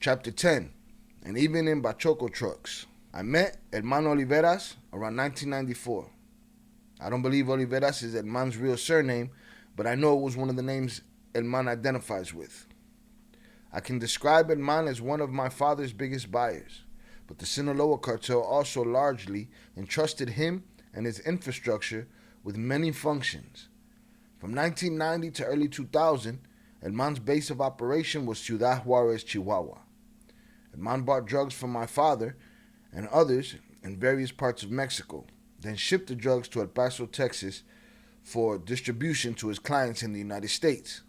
Chapter 10. And even in Bachoco trucks. I met Hermano Oliveras around 1994. I don't believe Oliveras is Herman's real surname, but I know it was one of the names Herman identifies with. I can describe Herman as one of my father's biggest buyers, but the Sinaloa cartel also largely entrusted him and his infrastructure with many functions. From 1990 to early 2000, Herman's base of operation was Ciudad Juarez, Chihuahua. Herman bought drugs from my father and others in various parts of Mexico, then shipped the drugs to El Paso, Texas for distribution to his clients in the United States.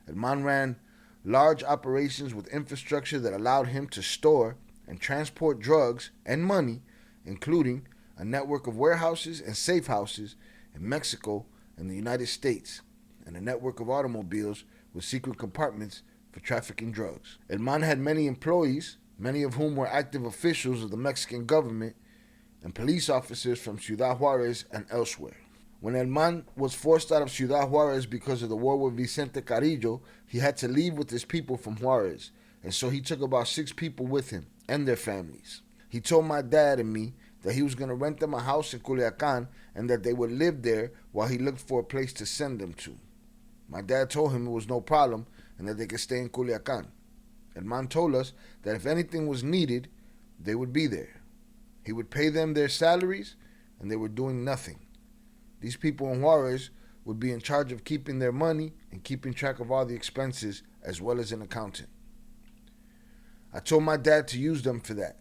Herman ran large operations with infrastructure that allowed him to store and transport drugs and money, including a network of warehouses and safe houses in Mexico and the United States, and a network of automobiles with secret compartments for trafficking drugs. Herman had many employees, many of whom were active officials of the Mexican government and police officers from Ciudad Juarez and elsewhere. When Herman was forced out of Ciudad Juarez because of the war with Vicente Carrillo, he had to leave with his people from Juarez, and so he took about 6 people with him and their families. He told my dad and me that he was going to rent them a house in Culiacan and that they would live there while he looked for a place to send them to. My dad told him it was no problem and that they could stay in Culiacan. Herman told us that if anything was needed, they would be there. He would pay them their salaries, and they were doing nothing. These people in Juarez would be in charge of keeping their money and keeping track of all the expenses, as well as an accountant. I told my dad to use them for that,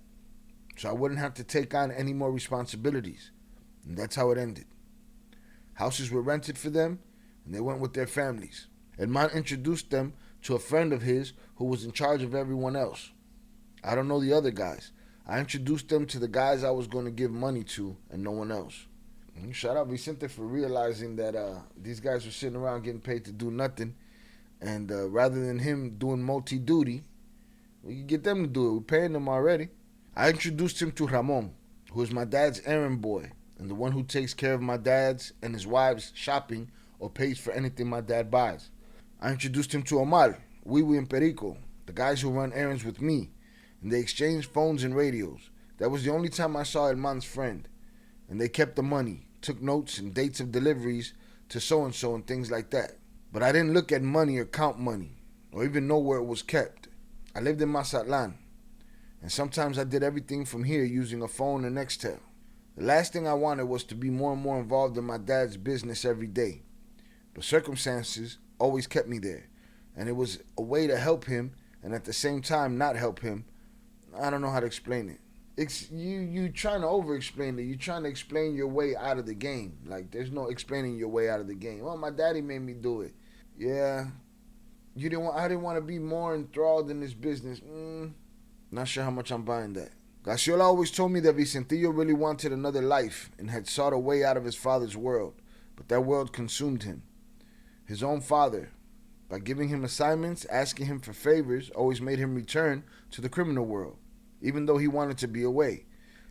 so I wouldn't have to take on any more responsibilities, and that's how it ended. Houses were rented for them, and they went with their families. Herman introduced them to a friend of his who was in charge of everyone else. I don't know the other guys. I introduced them to the guys I was going to give money to and no one else. And shout out Vicente for realizing that these guys were sitting around getting paid to do nothing, and rather than him doing multi-duty, we could get them to do it. We're paying them already. I introduced him to Ramon, who is my dad's errand boy and the one who takes care of my dad's and his wife's shopping or pays for anything my dad buys. I introduced him to Omar, Wiwi and Perico, the guys who run errands with me, and they exchanged phones and radios. That was the only time I saw Herman's friend. And they kept the money, took notes and dates of deliveries to so-and-so and things like that. But I didn't look at money or count money, or even know where it was kept. I lived in Mazatlan, and sometimes I did everything from here using a phone and Nextel. The last thing I wanted was to be more and more involved in my dad's business every day. But circumstances always kept me there, and it was a way to help him and at the same time not help him. I don't know how to explain it. It's you trying to over explain it. You're trying to explain your way out of the game. Like, there's no explaining your way out of the game. Well, my daddy made me do it. Yeah. I didn't want to be more enthralled in this business. Not sure how much I'm buying that. Garciola always told me that Vicentillo really wanted another life and had sought a way out of his father's world, but that world consumed him. His own father, by giving him assignments, asking him for favors, always made him return to the criminal world, even though he wanted to be away.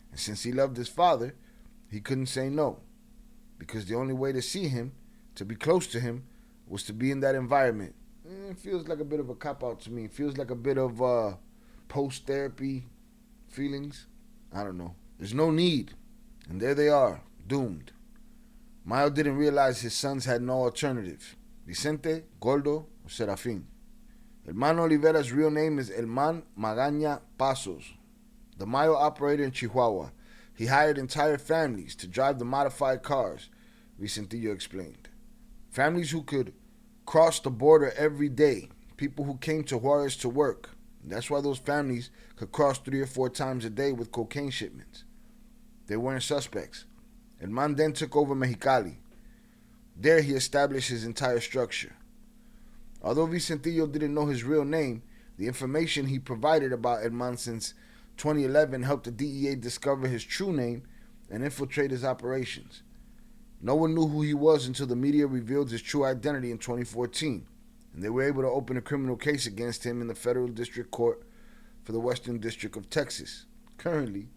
And since he loved his father, he couldn't say no, because the only way to see him, to be close to him, was to be in that environment. It feels like a bit of a cop-out to me. It feels like a bit of post-therapy feelings. I don't know. There's no need. And there they are, doomed. Mayo didn't realize his sons had no alternative. Vicente, Gordo, or Serafin. Hermano Olivera's real name is Herman Magaña Pasos, the Mayo operator in Chihuahua. He hired entire families to drive the modified cars, Vicentillo explained. Families who could cross the border every day, people who came to Juarez to work. That's why those families could cross 3 or 4 times a day with cocaine shipments. They weren't suspects. Herman then took over Mexicali. There he established his entire structure. Although Vicentillo didn't know his real name, the information he provided about Herman since 2011 helped the DEA discover his true name and infiltrate his operations. No one knew who he was until the media revealed his true identity in 2014, and they were able to open a criminal case against him in the Federal District Court for the Western District of Texas. Currently,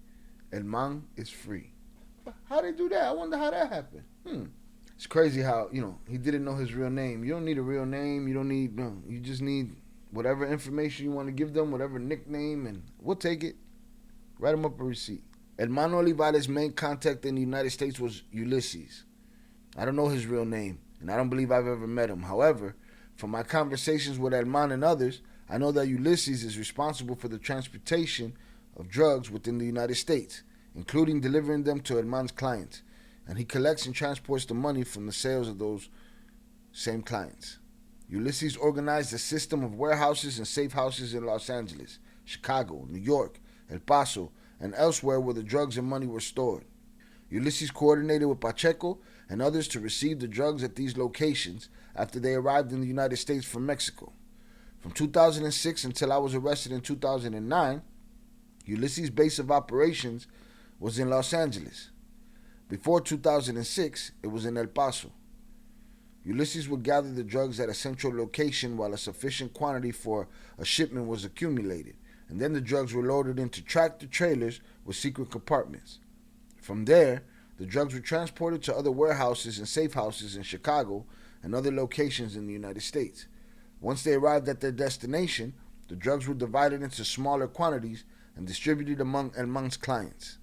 Herman is free. How did they do that? I wonder how that happened. It's crazy how, he didn't know his real name. You don't need a real name. You don't need, no. You just need whatever information you want to give them, whatever nickname, and we'll take it. Write them up a receipt. Hermano Olivares' main contact in the United States was Ulysses. I don't know his real name, and I don't believe I've ever met him. However, from my conversations with Herman and others, I know that Ulysses is responsible for the transportation of drugs within the United States, including delivering them to Herman's clients, and he collects and transports the money from the sales of those same clients. Ulysses organized a system of warehouses and safe houses in Los Angeles, Chicago, New York, El Paso, and elsewhere where the drugs and money were stored. Ulysses coordinated with Pacheco and others to receive the drugs at these locations after they arrived in the United States from Mexico. From 2006 until I was arrested in 2009, Ulysses' base of operations was in Los Angeles. Before 2006, it was in El Paso. Ulysses would gather the drugs at a central location while a sufficient quantity for a shipment was accumulated, and then the drugs were loaded into tractor trailers with secret compartments. From there, the drugs were transported to other warehouses and safe houses in Chicago and other locations in the United States. Once they arrived at their destination, the drugs were divided into smaller quantities and distributed among Herman's clients.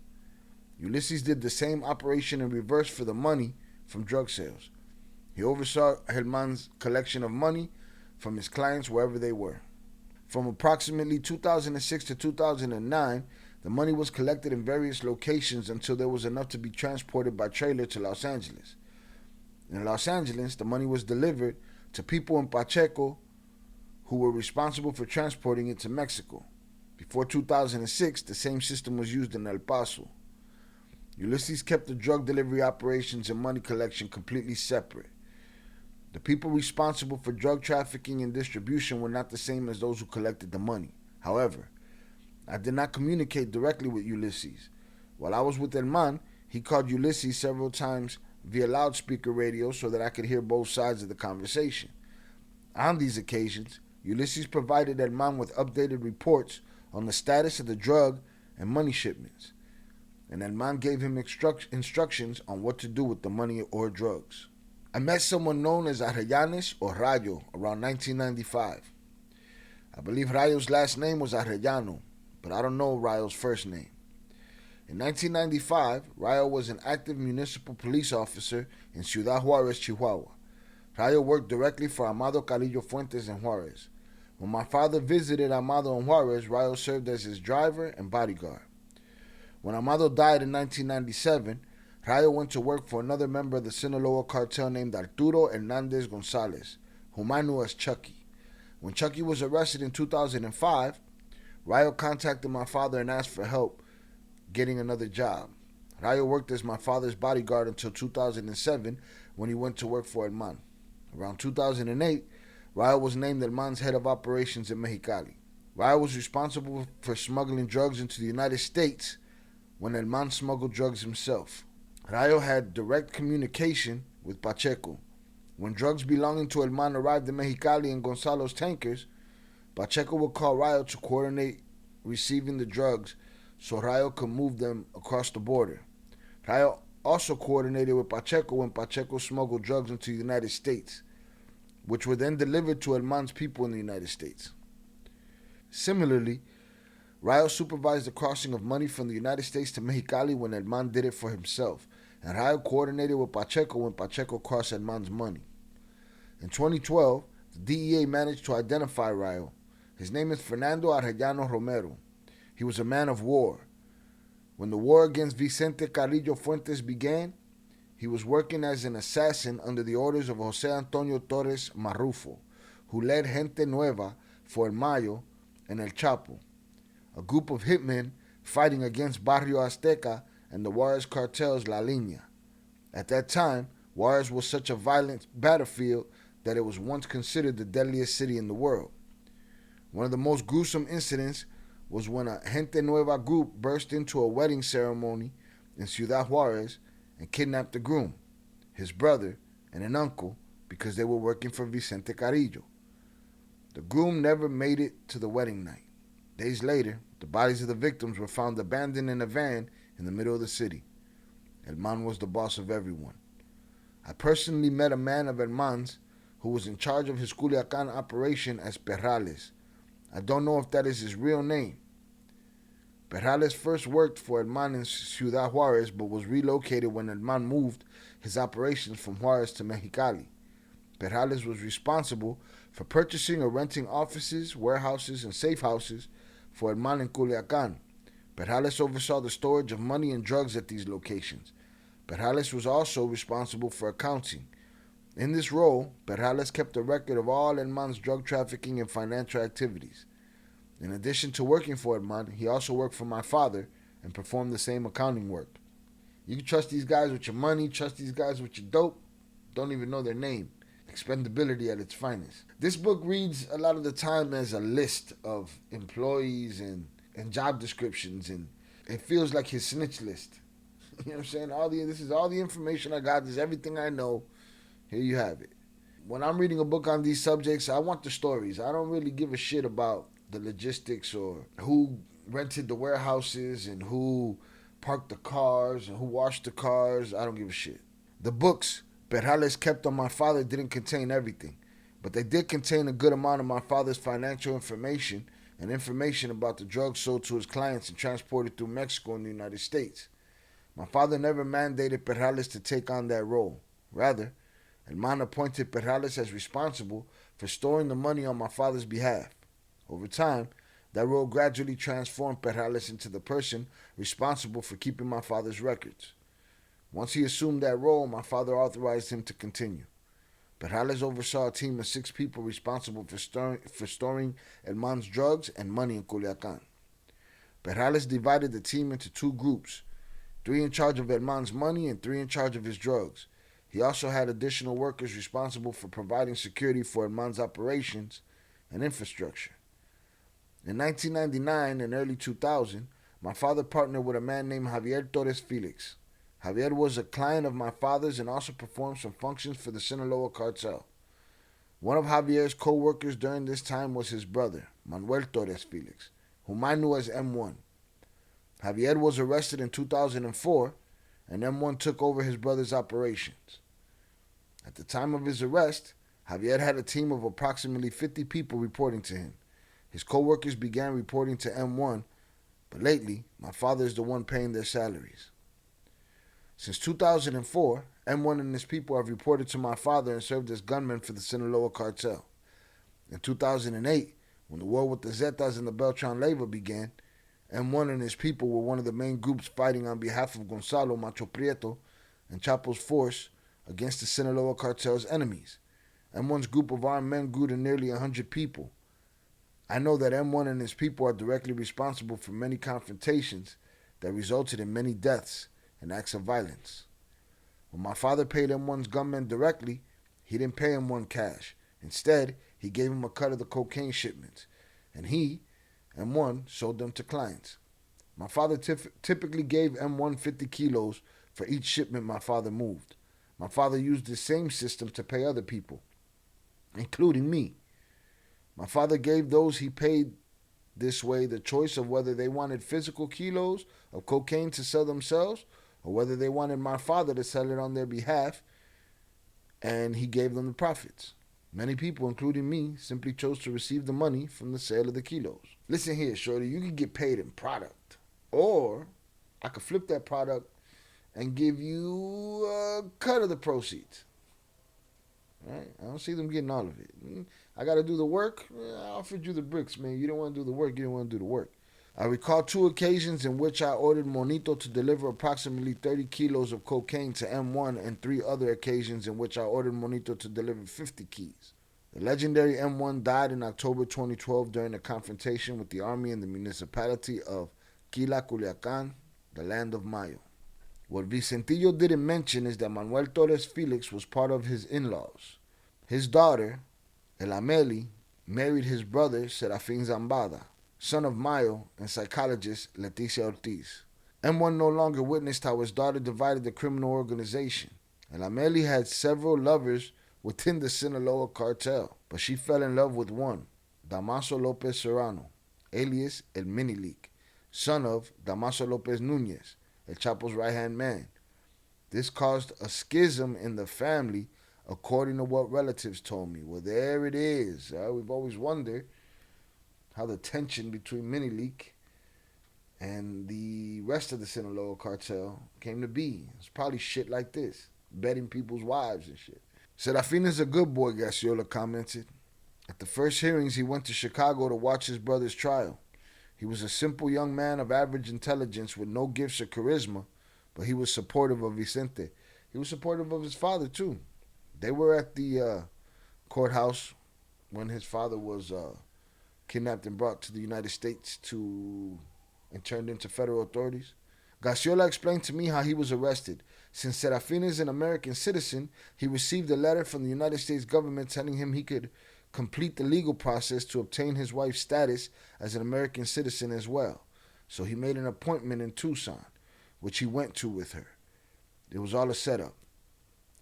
Ulysses did the same operation in reverse for the money from drug sales. He oversaw Herman's collection of money from his clients wherever they were. From approximately 2006 to 2009, the money was collected in various locations until there was enough to be transported by trailer to Los Angeles. In Los Angeles, the money was delivered to people in Pacheco who were responsible for transporting it to Mexico. Before 2006, the same system was used in El Paso. Ulysses kept the drug delivery operations and money collection completely separate. The people responsible for drug trafficking and distribution were not the same as those who collected the money. However, I did not communicate directly with Ulysses. While I was with Herman, he called Ulysses several times via loudspeaker radio so that I could hear both sides of the conversation. On these occasions, Ulysses provided Herman with updated reports on the status of the drug and money shipments, and Herman gave him instructions on what to do with the money or drugs. I met someone known as Arrellanes or Rayo around 1995. I believe Rayo's last name was Arrellano, but I don't know Rayo's first name. In 1995, Rayo was an active municipal police officer in Ciudad Juarez, Chihuahua. Rayo worked directly for Amado Carrillo Fuentes in Juarez. When my father visited Amado in Juarez, Rayo served as his driver and bodyguard. When Amado died in 1997, Rayo went to work for another member of the Sinaloa cartel named Arturo Hernandez Gonzalez, whom I knew as Chucky. When Chucky was arrested in 2005, Rayo contacted my father and asked for help getting another job. Rayo worked as my father's bodyguard until 2007 when he went to work for Herman. Around 2008, Rayo was named Herman's head of operations in Mexicali. Rayo was responsible for smuggling drugs into the United States when Herman smuggled drugs himself. Rayo had direct communication with Pacheco. When drugs belonging to Herman arrived in Mexicali in Gonzalo's tankers, Pacheco would call Rayo to coordinate receiving the drugs so Rayo could move them across the border. Rayo also coordinated with Pacheco when Pacheco smuggled drugs into the United States, which were then delivered to Herman's people in the United States. Similarly, Rayo supervised the crossing of money from the United States to Mexicali when Herman did it for himself, and Rayo coordinated with Pacheco when Pacheco crossed Herman's money. In 2012, the DEA managed to identify Rayo. His name is Fernando Arrellano Romero. He was a man of war. When the war against Vicente Carrillo Fuentes began, he was working as an assassin under the orders of Jose Antonio Torres Marrufo, who led Gente Nueva for El Mayo and El Chapo, a group of hitmen fighting against Barrio Azteca and the Juarez cartel's La Línea. At that time, Juarez was such a violent battlefield that it was once considered the deadliest city in the world. One of the most gruesome incidents was when a Gente Nueva group burst into a wedding ceremony in Ciudad Juarez and kidnapped the groom, his brother, and an uncle because they were working for Vicente Carrillo. The groom never made it to the wedding night. Days later, the bodies of the victims were found abandoned in a van in the middle of the city. Herman was the boss of everyone. I personally met a man of Herman's who was in charge of his Culiacan operation as Perrales, I don't know if that is his real name. Perales first worked for Herman in Ciudad Juarez, but was relocated when Herman moved his operations from Juarez to Mexicali. Perales was responsible for purchasing or renting offices, warehouses, and safe houses for Herman in Culiacan. Perales oversaw the storage of money and drugs at these locations. Perales was also responsible for accounting. In this role, Perales kept a record of all Herman's drug trafficking and financial activities. In addition to working for Herman, he also worked for my father and performed the same accounting work. You can trust these guys with your money, trust these guys with your dope, don't even know their name. Expendability at its finest. This book reads a lot of the time as a list of employees and job descriptions, and it feels like his snitch list. You know what I'm saying? This is all the information I got. This is everything I know. Here you have it. When I'm reading a book on these subjects, I want the stories. I don't really give a shit about the logistics or who rented the warehouses and who parked the cars and who washed the cars. I don't give a shit. The books Perales kept on my father didn't contain everything, but they did contain a good amount of my father's financial information and information about the drugs sold to his clients and transported through Mexico and the United States. My father never mandated Perales to take on that role. Rather, Herman appointed Perales as responsible for storing the money on my father's behalf. Over time, that role gradually transformed Perales into the person responsible for keeping my father's records. Once he assumed that role, my father authorized him to continue. Perales oversaw a team of 6 people responsible for storing Herman's drugs and money in Culiacan. Perales divided the team into 2 groups, 3 in charge of Herman's money and 3 in charge of his drugs. He also had additional workers responsible for providing security for Herman's operations and infrastructure. In 1999 and early 2000, my father partnered with a man named Javier Torres Felix. Javier was a client of my father's and also performed some functions for the Sinaloa cartel. One of Javier's co-workers during this time was his brother, Manuel Torres Felix, whom I knew as M1. Javier was arrested in 2004, and M1 took over his brother's operations. At the time of his arrest, Javier had a team of approximately 50 people reporting to him. His co-workers began reporting to M1, but lately, my father is the one paying their salaries. Since 2004, M1 and his people have reported to my father and served as gunmen for the Sinaloa cartel. In 2008, when the war with the Zetas and the Beltran Leyva began, M1 and his people were one of the main groups fighting on behalf of Gonzalo Macho Prieto and Chapo's force against the Sinaloa cartel's enemies. M1's group of armed men grew to nearly 100 people. I know that M1 and his people are directly responsible for many confrontations that resulted in many deaths and acts of violence. When my father paid M1's gunmen directly, he didn't pay M1 cash. Instead, he gave him a cut of the cocaine shipments, and he, M1, sold them to clients. My father typically gave M1 50 kilos for each shipment my father moved. My father used the same system to pay other people, including me. My father gave those he paid this way the choice of whether they wanted physical kilos of cocaine to sell themselves or whether they wanted my father to sell it on their behalf, and he gave them the profits. Many people, including me, simply chose to receive the money from the sale of the kilos. Listen here, shorty, you can get paid in product, or I could flip that product and give you a cut of the proceeds. Right? I don't see them getting all of it. I got to do the work. I offered you the bricks, man. You don't want to do the work. You don't want to do the work. I recall 2 occasions in which I ordered Monito to deliver approximately 30 kilos of cocaine to M1 and 3 other occasions in which I ordered Monito to deliver 50 keys. The legendary M1 died in October 2012 during a confrontation with the army in the municipality of Quila, Culiacan, the land of Mayo. What Vicentillo didn't mention is that Manuel Torres Felix was part of his in-laws. His daughter, El Ameli, married his brother, Serafin Zambada, son of Mayo and psychologist Leticia Ortiz. M1 no longer witnessed how his daughter divided the criminal organization. El Ameli had several lovers within the Sinaloa cartel, but she fell in love with one, Damaso Lopez Serrano, alias El Minilik, son of Damaso Lopez Nunez, El Chapo's right-hand man. This caused a schism in the family, according to what relatives told me. Well, there it is. We've always wondered how the tension between Minileak and the rest of the Sinaloa cartel came to be. It's probably shit like this, betting people's wives and shit. Serafina's a good boy, Gasiola commented. At the first hearings, he went to Chicago to watch his brother's trial. He was a simple young man of average intelligence with no gifts or charisma, but he was supportive of Vicente. He was supportive of his father, too. They were at the courthouse when his father was kidnapped and brought to the United States and turned into federal authorities. Gasiola explained to me how he was arrested. Since Serafina is an American citizen, he received a letter from the United States government telling him he could complete the legal process to obtain his wife's status as an American citizen as well. So he made an appointment in Tucson, which he went to with her. It was all a setup.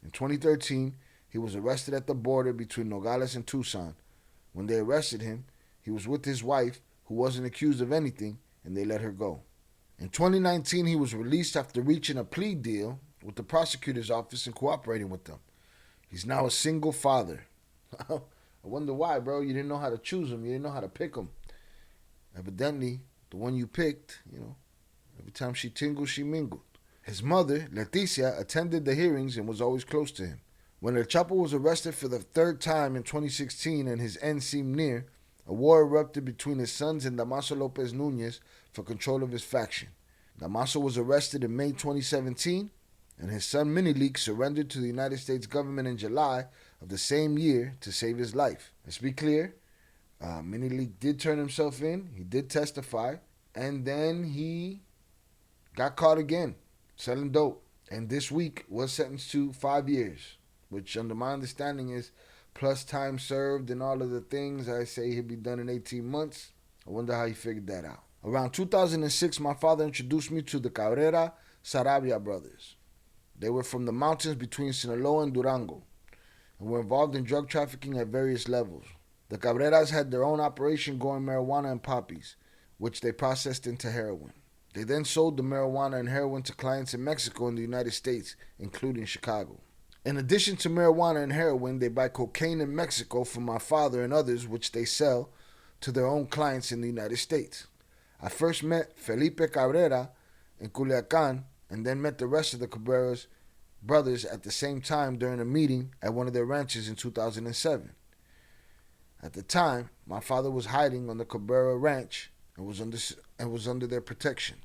In 2013, he was arrested at the border between Nogales and Tucson. When they arrested him, he was with his wife, who wasn't accused of anything, and they let her go. In 2019, he was released after reaching a plea deal with the prosecutor's office and cooperating with them. He's now a single father. I wonder why, bro. You didn't know how to choose him. You didn't know how to pick him. Evidently, the one you picked, every time she tingled, she mingled. His mother, Leticia, attended the hearings and was always close to him. When El Chapo was arrested for the third time in 2016 and his end seemed near, a war erupted between his sons and Damaso Lopez Nunez for control of his faction. Damaso was arrested in May 2017, and his son Minileak surrendered to the United States government in July of the same year to save his life. Let's be clear, Minileak did turn himself in, he did testify, and then he got caught again selling dope. And this week was sentenced to 5 years, which under my understanding is plus time served and all of the things. I say he'll be done in 18 months. I wonder how he figured that out. Around 2006, my father introduced me to the Cabrera Sarabia brothers. They were from the mountains between Sinaloa and Durango and were involved in drug trafficking at various levels. The Cabreras had their own operation growing marijuana and poppies, which they processed into heroin. They then sold the marijuana and heroin to clients in Mexico and the United States, including Chicago. In addition to marijuana and heroin, they buy cocaine in Mexico from my father and others, which they sell to their own clients in the United States. I first met Felipe Cabrera in Culiacan and then met the rest of the Cabrera's brothers at the same time during a meeting at one of their ranches in 2007. At the time, my father was hiding on the Cabrera ranch and was under their protection.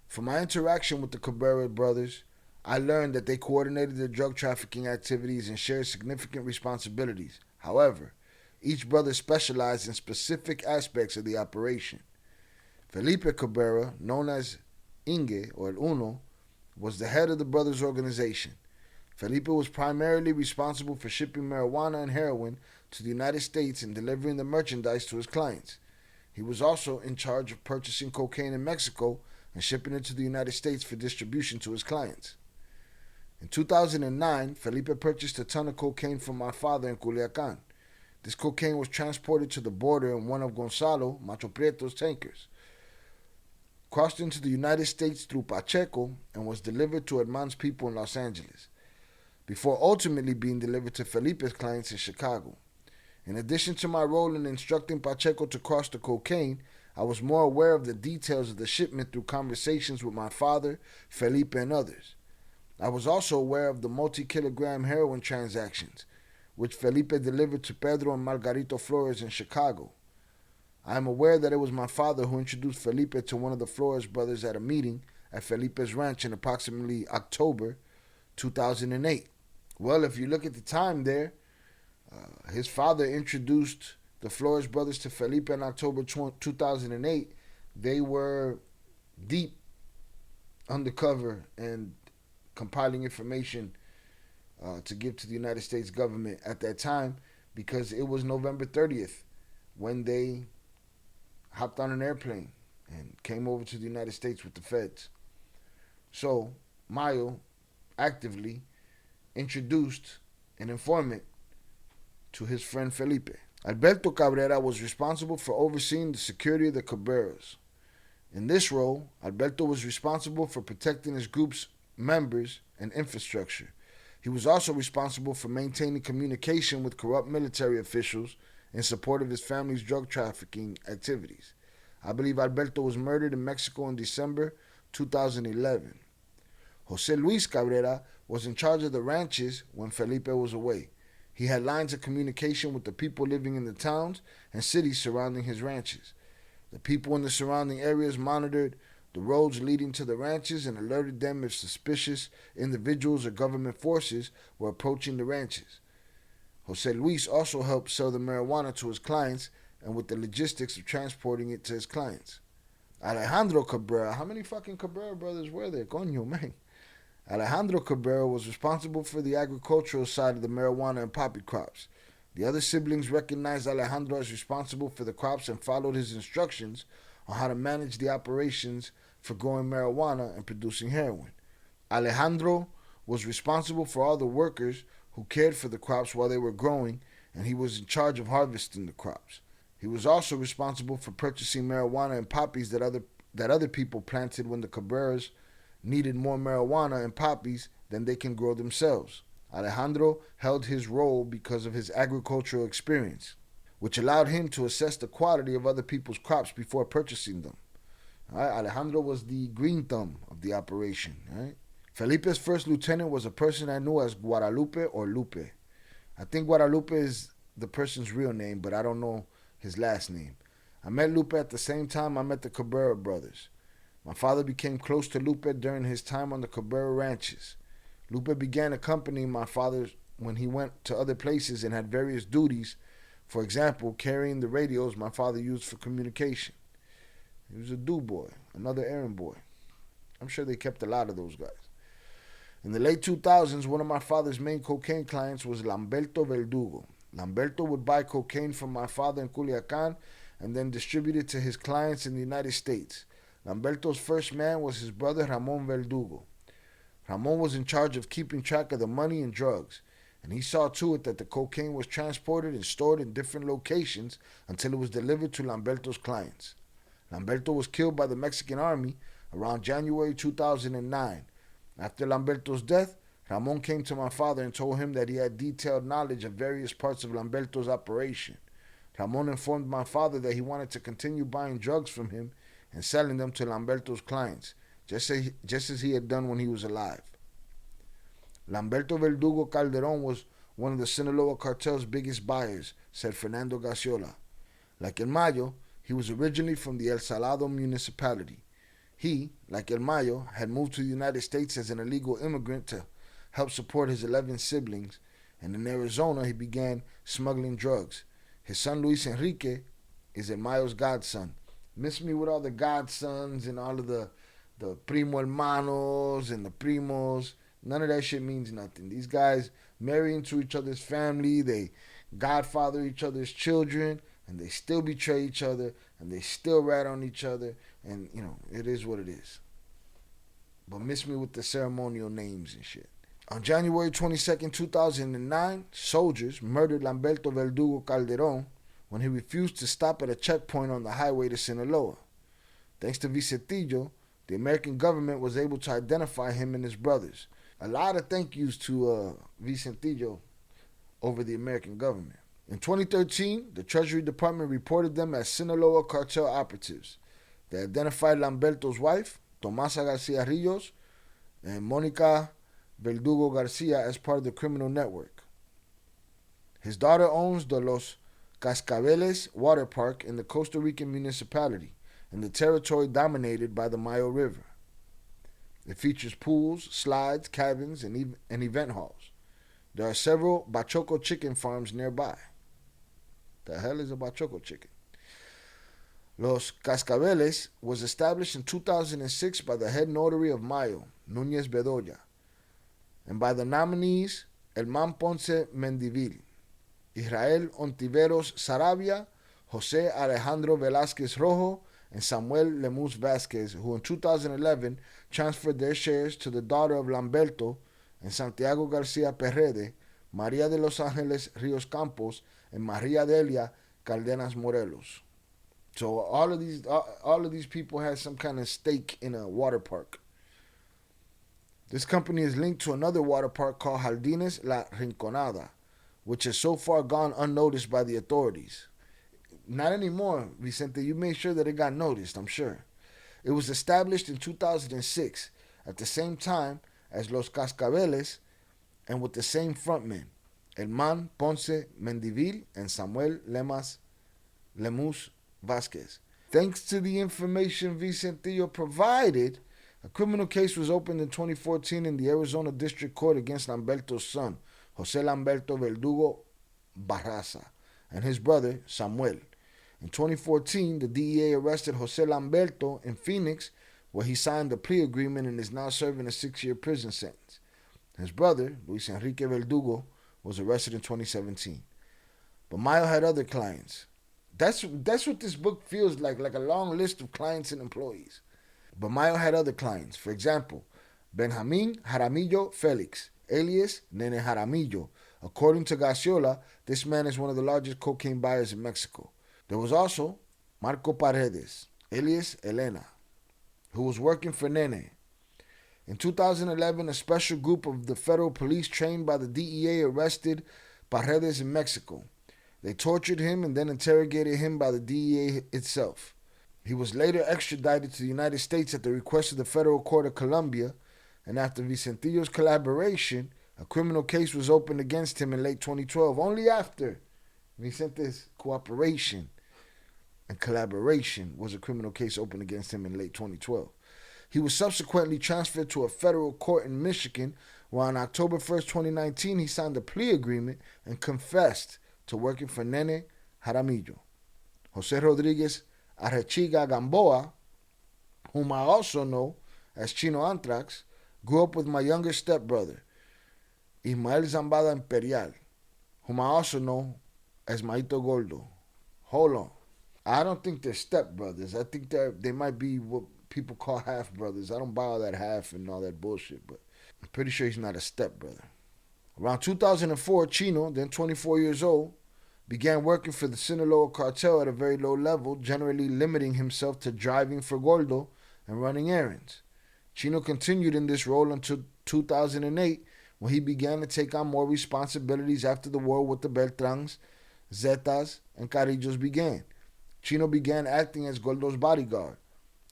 From my interaction with the Cabrera brothers, I learned that they coordinated their drug trafficking activities and shared significant responsibilities. However, each brother specialized in specific aspects of the operation. Felipe Cabrera, known as Inge or El Uno, was the head of the brothers' organization. Felipe was primarily responsible for shipping marijuana and heroin to the United States and delivering the merchandise to his clients. He was also in charge of purchasing cocaine in Mexico and shipping it to the United States for distribution to his clients. In 2009, Felipe purchased a ton of cocaine from my father in Culiacan. This cocaine was transported to the border in one of Gonzalo Macho Prieto's tankers, crossed into the United States through Pacheco, and was delivered to Herman's people in Los Angeles, before ultimately being delivered to Felipe's clients in Chicago. In addition to my role in instructing Pacheco to cross the cocaine, I was more aware of the details of the shipment through conversations with my father, Felipe, and others. I was also aware of the multi-kilogram heroin transactions, which Felipe delivered to Pedro and Margarito Flores in Chicago. I am aware that it was my father who introduced Felipe to one of the Flores brothers at a meeting at Felipe's ranch in approximately October 2008. Well, if you look at the time there, his father introduced the Flores brothers to Felipe in October 2008. They were deep undercover and compiling information to give to the United States government at that time, because it was November 30th when they hopped on an airplane and came over to the United States with the feds. So Mayo actively introduced an informant to his friend Felipe. Alberto Cabrera was responsible for overseeing the security of the Cabreras. In this role, Alberto was responsible for protecting his group's members and infrastructure. He was also responsible for maintaining communication with corrupt military officials in support of his family's drug trafficking activities. I believe Alberto was murdered in Mexico in December 2011. Jose Luis Cabrera was in charge of the ranches when Felipe was away. He had lines of communication with the people living in the towns and cities surrounding his ranches. The people in the surrounding areas monitored the roads leading to the ranches and alerted them if suspicious individuals or government forces were approaching the ranches. Jose Luis also helped sell the marijuana to his clients and with the logistics of transporting it to his clients. Alejandro Cabrera, how many fucking Cabrera brothers were there? Coño, man. Alejandro Cabrera was responsible for the agricultural side of the marijuana and poppy crops. The other siblings recognized Alejandro as responsible for the crops and followed his instructions on how to manage the operations for growing marijuana and producing heroin. Alejandro was responsible for all the workers who cared for the crops while they were growing, and he was in charge of harvesting the crops. He was also responsible for purchasing marijuana and poppies that other people planted when the Cabreras needed more marijuana and poppies than they can grow themselves. Alejandro held his role because of his agricultural experience, which allowed him to assess the quality of other people's crops before purchasing them. Alejandro was the green thumb of the operation. Felipe's first lieutenant was a person I knew as Guadalupe or Lupe. I think Guadalupe is the person's real name, but I don't know his last name. I met Lupe at the same time I met the Cabrera brothers. My father became close to Lupe during his time on the Cabrera ranches. Lupe began accompanying my father when he went to other places and had various duties, for example, carrying the radios my father used for communication. He was a do-boy, another errand boy. I'm sure they kept a lot of those guys. In the late 2000s, one of my father's main cocaine clients was Lamberto Verdugo. Lamberto would buy cocaine from my father in Culiacan and then distribute it to his clients in the United States. Lamberto's first man was his brother Ramon Verdugo. Ramon was in charge of keeping track of the money and drugs, and he saw to it that the cocaine was transported and stored in different locations until it was delivered to Lamberto's clients. Lamberto was killed by the Mexican army around January 2009. After Lamberto's death, Ramon came to my father and told him that he had detailed knowledge of various parts of Lamberto's operation. Ramon informed my father that he wanted to continue buying drugs from him and selling them to Lamberto's clients, just as he had done when he was alive. Lamberto Verdugo Calderon was one of the Sinaloa cartel's biggest buyers, said Fernando Garciola. Like El Mayo, he was originally from the El Salado municipality. He, like El Mayo, had moved to the United States as an illegal immigrant to help support his 11 siblings, and in Arizona he began smuggling drugs. His son Luis Enrique is El Mayo's godson. Miss me with all the godsons and all of the primo hermanos and the primos. None of that shit means nothing. These guys marry into each other's family, they godfather each other's children, and they still betray each other, and they still rat on each other, and, it is what it is. But miss me with the ceremonial names and shit. On January 22nd, 2009, soldiers murdered Lamberto Verdugo Calderon when he refused to stop at a checkpoint on the highway to Sinaloa. Thanks to Vicentillo, the American government was able to identify him and his brothers. A lot of thank yous to Vicentillo over the American government. In 2013, the Treasury Department reported them as Sinaloa cartel operatives. They identified Lamberto's wife, Tomasa Garcia Rios, and Monica Verdugo Garcia as part of the criminal network. His daughter owns the Los Cascabeles water park in the Costa Rican municipality, in the territory dominated by the Mayo River. It features pools, slides, cabins, and event halls. There are several Bachoco chicken farms nearby. The hell is a Bachoco chicken? Los Cascabeles was established in 2006 by the head notary of Mayo, Núñez Bedoya, and by the nominees Elman Ponce Mendivil, Israel Ontiveros Sarabia, Jose Alejandro Velázquez Rojo, and Samuel Lemus Vasquez, who in 2011 transferred their shares to the daughter of Lamberto and Santiago Garcia Perrede, Maria de los Ángeles Rios Campos, and Maria Delia Cardenas Morelos. So all of these people had some kind of stake in a water park. This company is linked to another water park called Jardines La Rinconada, which has so far gone unnoticed by the authorities. Not anymore, Vicente. You made sure that it got noticed, I'm sure. It was established in 2006 at the same time as Los Cascabeles and with the same frontmen, Herman Ponce Mendivil and Samuel Lemus Vasquez. Thanks to the information Vicentillo provided, a criminal case was opened in 2014 in the Arizona District Court against Lamberto's son, Jose Lamberto Verdugo Barraza, and his brother, Samuel. In 2014, the DEA arrested Jose Lamberto in Phoenix, where he signed a plea agreement and is now serving a 6-year prison sentence. His brother, Luis Enrique Verdugo, was arrested in 2017. But Mayo had other clients. That's what this book feels like a long list of clients and employees. But Mayo had other clients. For example, Benjamin Jaramillo Felix, alias Nene Jaramillo. According to Garciola, this man is one of the largest cocaine buyers in Mexico. There was also Marco Paredes, alias Elena, who was working for Nene. In 2011, a special group of the federal police trained by the DEA arrested Paredes in Mexico. They tortured him and then interrogated him by the DEA itself. He was later extradited to the United States at the request of the Federal Court of Colombia, and after Vicentillo's collaboration, a criminal case was opened against him in late 2012. Only after Vicente's cooperation and collaboration was a criminal case opened against him in late 2012. He was subsequently transferred to a federal court in Michigan, where on October 1st, 2019, he signed a plea agreement and confessed to working for Nene Jaramillo. Jose Rodriguez Arechiga Gamboa, whom I also know as Chino Antrax, grew up with my younger stepbrother, Ismael Zambada Imperial, whom I also know as Maito Gordo. Hold on. I don't think they're stepbrothers. I think they might be what people call half brothers. I don't buy all that half and all that bullshit, but I'm pretty sure he's not a stepbrother. Around 2004, Chino, then 24 years old, began working for the Sinaloa cartel at a very low level, generally limiting himself to driving for Gordo and running errands. Chino continued in this role until 2008, when he began to take on more responsibilities after the war with the Beltrans, Zetas, and Carillos began. Chino began acting as Gordo's bodyguard.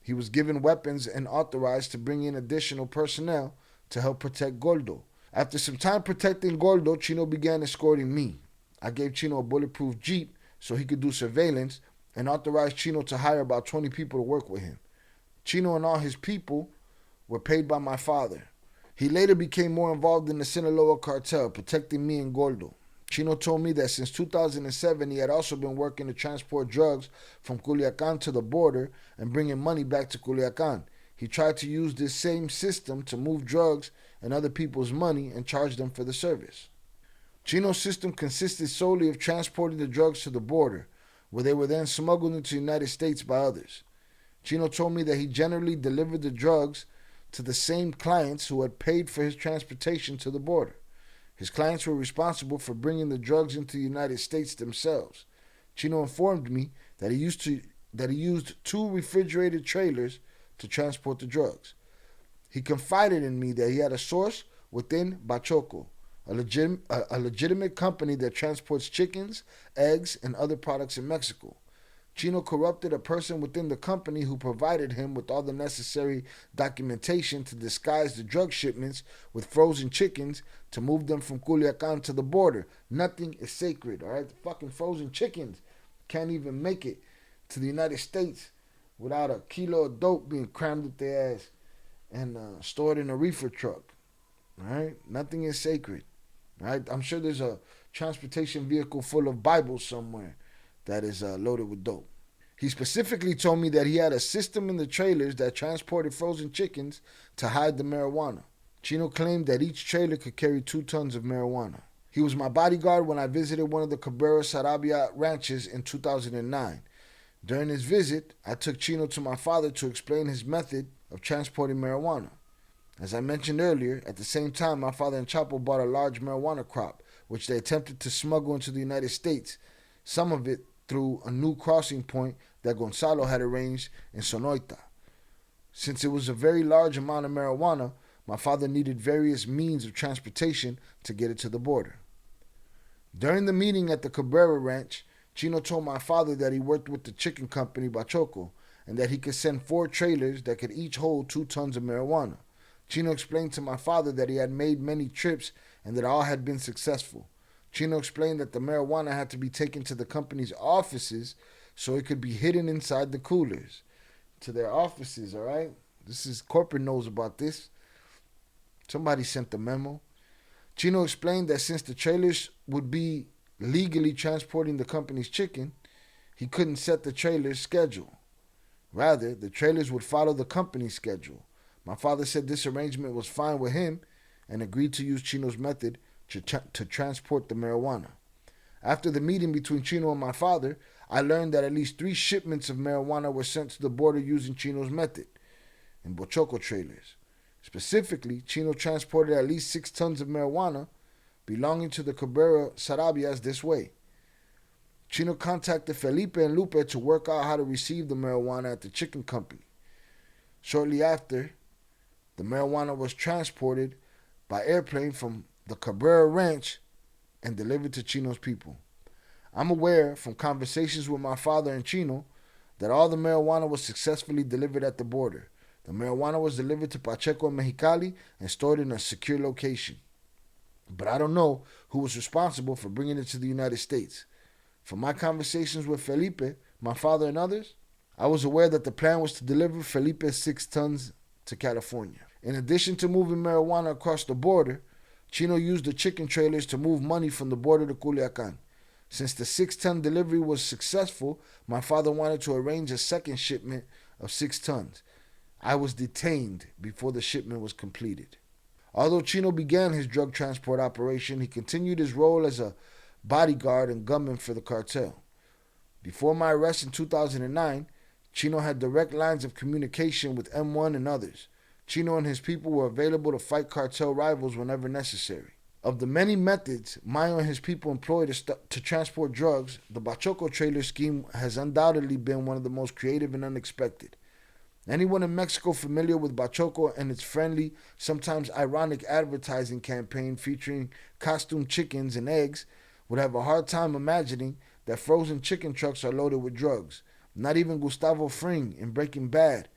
He was given weapons and authorized to bring in additional personnel to help protect Gordo. After some time protecting Gordo, Chino began escorting me. I gave Chino a bulletproof Jeep so he could do surveillance and authorized Chino to hire about 20 people to work with him. Chino and all his people were paid by my father. He later became more involved in the Sinaloa cartel, protecting me and Gordo. Chino told me that since 2007, he had also been working to transport drugs from Culiacan to the border and bringing money back to Culiacan. He tried to use this same system to move drugs and other people's money and charge them for the service. Chino's system consisted solely of transporting the drugs to the border, where they were then smuggled into the United States by others. Chino told me that he generally delivered the drugs to the same clients who had paid for his transportation to the border. His clients were responsible for bringing the drugs into the United States themselves. Chino informed me that he used 2 refrigerated trailers to transport the drugs. He confided in me that he had a source within Bachoco, a legitimate company that transports chickens, eggs, and other products in Mexico. Chino corrupted a person within the company who provided him with all the necessary documentation to disguise the drug shipments with frozen chickens to move them from Culiacan to the border. Nothing is sacred, all right? The fucking frozen chickens can't even make it to the United States without a kilo of dope being crammed up their ass and stored in a reefer truck, all right? Nothing is sacred, all right? I'm sure there's a transportation vehicle full of Bibles somewhere that is loaded with dope. He specifically told me that he had a system in the trailers that transported frozen chickens to hide the marijuana. Chino claimed that each trailer could carry 2 tons of marijuana. He was my bodyguard when I visited one of the Cabrera Sarabia ranches in 2009. During his visit, I took Chino to my father to explain his method of transporting marijuana. As I mentioned earlier, at the same time, my father and Chapo bought a large marijuana crop, which they attempted to smuggle into the United States, some of it through a new crossing point that Gonzalo had arranged in Sonoita. Since it was a very large amount of marijuana, my father needed various means of transportation to get it to the border. During the meeting at the Cabrera Ranch, Chino told my father that he worked with the chicken company Bachoco and that he could send 4 trailers that could each hold 2 tons of marijuana. Chino explained to my father that he had made many trips and that all had been successful. Chino explained that the marijuana had to be taken to the company's offices so it could be hidden inside the coolers. To their offices, all right? This is corporate knows about this. Somebody sent the memo. Chino explained that since the trailers would be legally transporting the company's chicken, he couldn't set the trailer's schedule. Rather, the trailers would follow the company's schedule. My father said this arrangement was fine with him and agreed to use Chino's method to transport the marijuana. After the meeting between Chino and my father, I learned that at least 3 shipments of marijuana were sent to the border using Chino's method in Bachoco trailers. Specifically, Chino transported at least 6 tons of marijuana belonging to the Cabrera Sarabias this way. Chino contacted Felipe and Lupe to work out how to receive the marijuana at the chicken company. Shortly after, the marijuana was transported by airplane from the Cabrera Ranch and delivered to Chino's people. I'm aware from conversations with my father and Chino that all the marijuana was successfully delivered at the border. The marijuana was delivered to Pacheco and Mexicali and stored in a secure location. But I don't know who was responsible for bringing it to the United States. From my conversations with Felipe, my father, and others, I was aware that the plan was to deliver Felipe's 6 tons to California. In addition to moving marijuana across the border, Chino used the chicken trailers to move money from the border to Culiacan. Since the 6-ton delivery was successful, my father wanted to arrange a second shipment of 6 tons. I was detained before the shipment was completed. Although Chino began his drug transport operation, he continued his role as a bodyguard and gunman for the cartel. Before my arrest in 2009, Chino had direct lines of communication with M1 and others. Chino and his people were available to fight cartel rivals whenever necessary. Of the many methods Mayo and his people employed to transport drugs, the Bachoco trailer scheme has undoubtedly been one of the most creative and unexpected. Anyone in Mexico familiar with Bachoco and its friendly, sometimes ironic advertising campaign featuring costume chickens and eggs would have a hard time imagining that frozen chicken trucks are loaded with drugs. Not even Gustavo Fring in Breaking Bad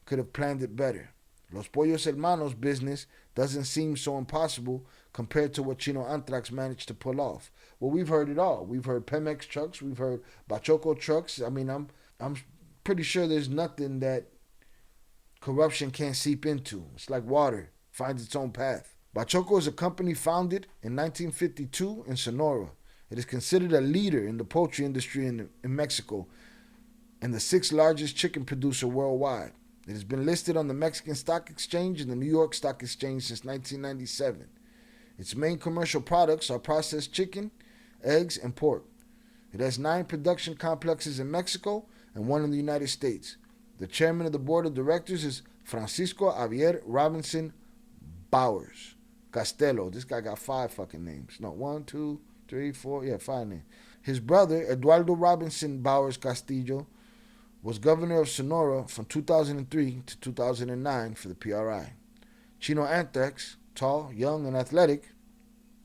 could have planned it better. Los Pollos Hermanos business doesn't seem so impossible compared to what Chino Anthrax managed to pull off. Well, we've heard it all. We've heard Pemex trucks. We've heard Bachoco trucks. I mean, I'm pretty sure there's nothing that corruption can't seep into. It's like water, finds its own path. Bachoco is a company founded in 1952 in Sonora. It is considered a leader in the poultry industry in Mexico and the 6th largest chicken producer worldwide. It has been listed on the Mexican Stock Exchange and the New York Stock Exchange since 1997. Its main commercial products are processed chicken, eggs, and pork. It has 9 production complexes in Mexico and 1 in the United States. The chairman of the board of directors is Francisco Javier Robinson Bowers Castello. This guy got 5 fucking names. No, 1, 2, 3, 4, 5 names. His brother, Eduardo Robinson Bowers Castillo, was governor of Sonora from 2003 to 2009 for the PRI. Chino Anthrax, tall, young, and athletic,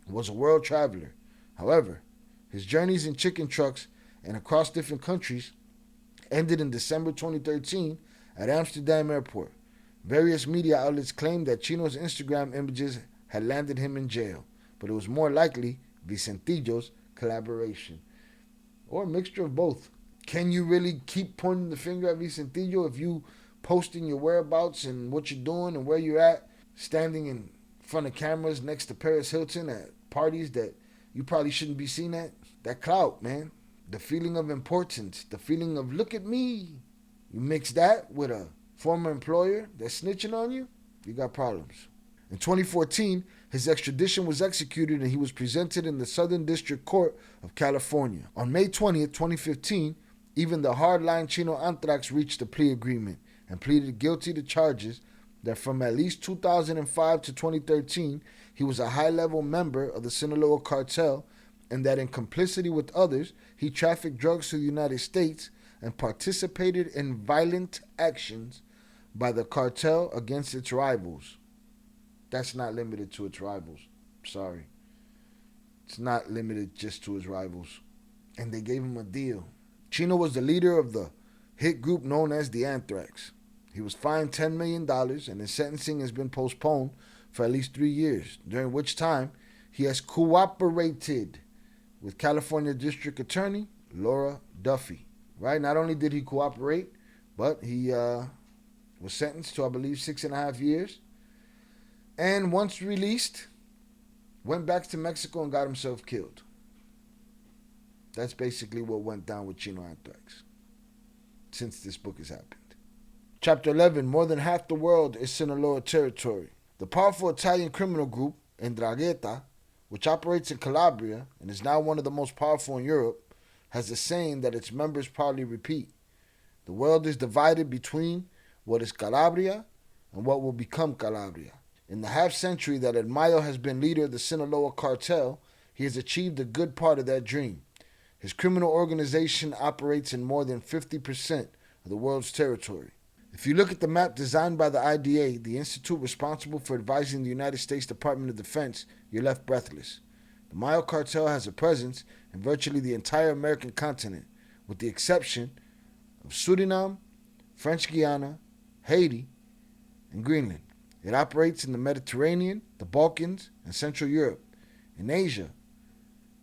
was a world traveler. However, his journeys in chicken trucks and across different countries ended in December 2013 at Amsterdam Airport. Various media outlets claimed that Chino's Instagram images had landed him in jail, but it was more likely Vicentillo's collaboration, or a mixture of both. Can you really keep pointing the finger at Vicentillo if you posting your whereabouts and what you're doing and where you're at, standing in front of cameras next to Paris Hilton at parties that you probably shouldn't be seen at? That clout, man. The feeling of importance, the feeling of look at me. You mix that with a former employer that's snitching on you, you got problems. In 2014, his extradition was executed and he was presented in the Southern District Court of California. On May 20th, 2015, even the hardline Chino Anthrax reached a plea agreement and pleaded guilty to charges that from at least 2005 to 2013, he was a high-level member of the Sinaloa cartel and that in complicity with others, he trafficked drugs to the United States and participated in violent actions by the cartel against its rivals. That's not limited to its rivals. Sorry. It's not limited just to his rivals. And they gave him a deal. Chino was the leader of the hit group known as the Anthrax. He was fined $10 million and his sentencing has been postponed for at least 3 years, during which time he has cooperated with California District Attorney Laura Duffy. Right? Not only did he cooperate, but he was sentenced to, I believe, 6.5 years. And once released, went back to Mexico and got himself killed. That's basically what went down with Chino Anthrax since this book has happened. Chapter 11, more than half the world is Sinaloa territory. The powerful Italian criminal group, 'Ndrangheta, which operates in Calabria and is now one of the most powerful in Europe, has a saying that its members proudly repeat. The world is divided between what is Calabria and what will become Calabria. In the half-century that El Mayo has been leader of the Sinaloa cartel, he has achieved a good part of that dream. His criminal organization operates in more than 50% of the world's territory. If you look at the map designed by the IDA, the institute responsible for advising the United States Department of Defense, you're left breathless. The Mayo cartel has a presence in virtually the entire American continent, with the exception of Suriname, French Guiana, Haiti, and Greenland. It operates in the Mediterranean, the Balkans, and Central Europe. In Asia,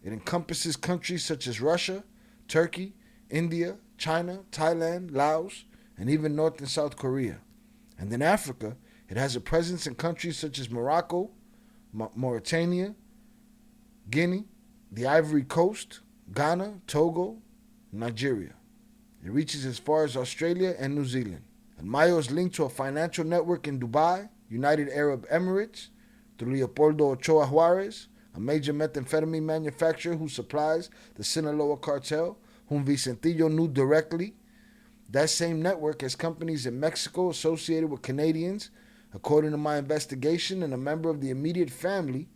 it encompasses countries such as Russia, Turkey, India, China, Thailand, Laos, and even North and South Korea. And in Africa, it has a presence in countries such as Morocco, Mauritania, Guinea, the Ivory Coast, Ghana, Togo, and Nigeria. It reaches as far as Australia and New Zealand. And Mayo is linked to a financial network in Dubai, United Arab Emirates, through Leopoldo Ochoa Juarez, a major methamphetamine manufacturer who supplies the Sinaloa cartel, whom Vicentillo knew directly. That same network has companies in Mexico associated with Canadians, according to my investigation, and a member of the immediate family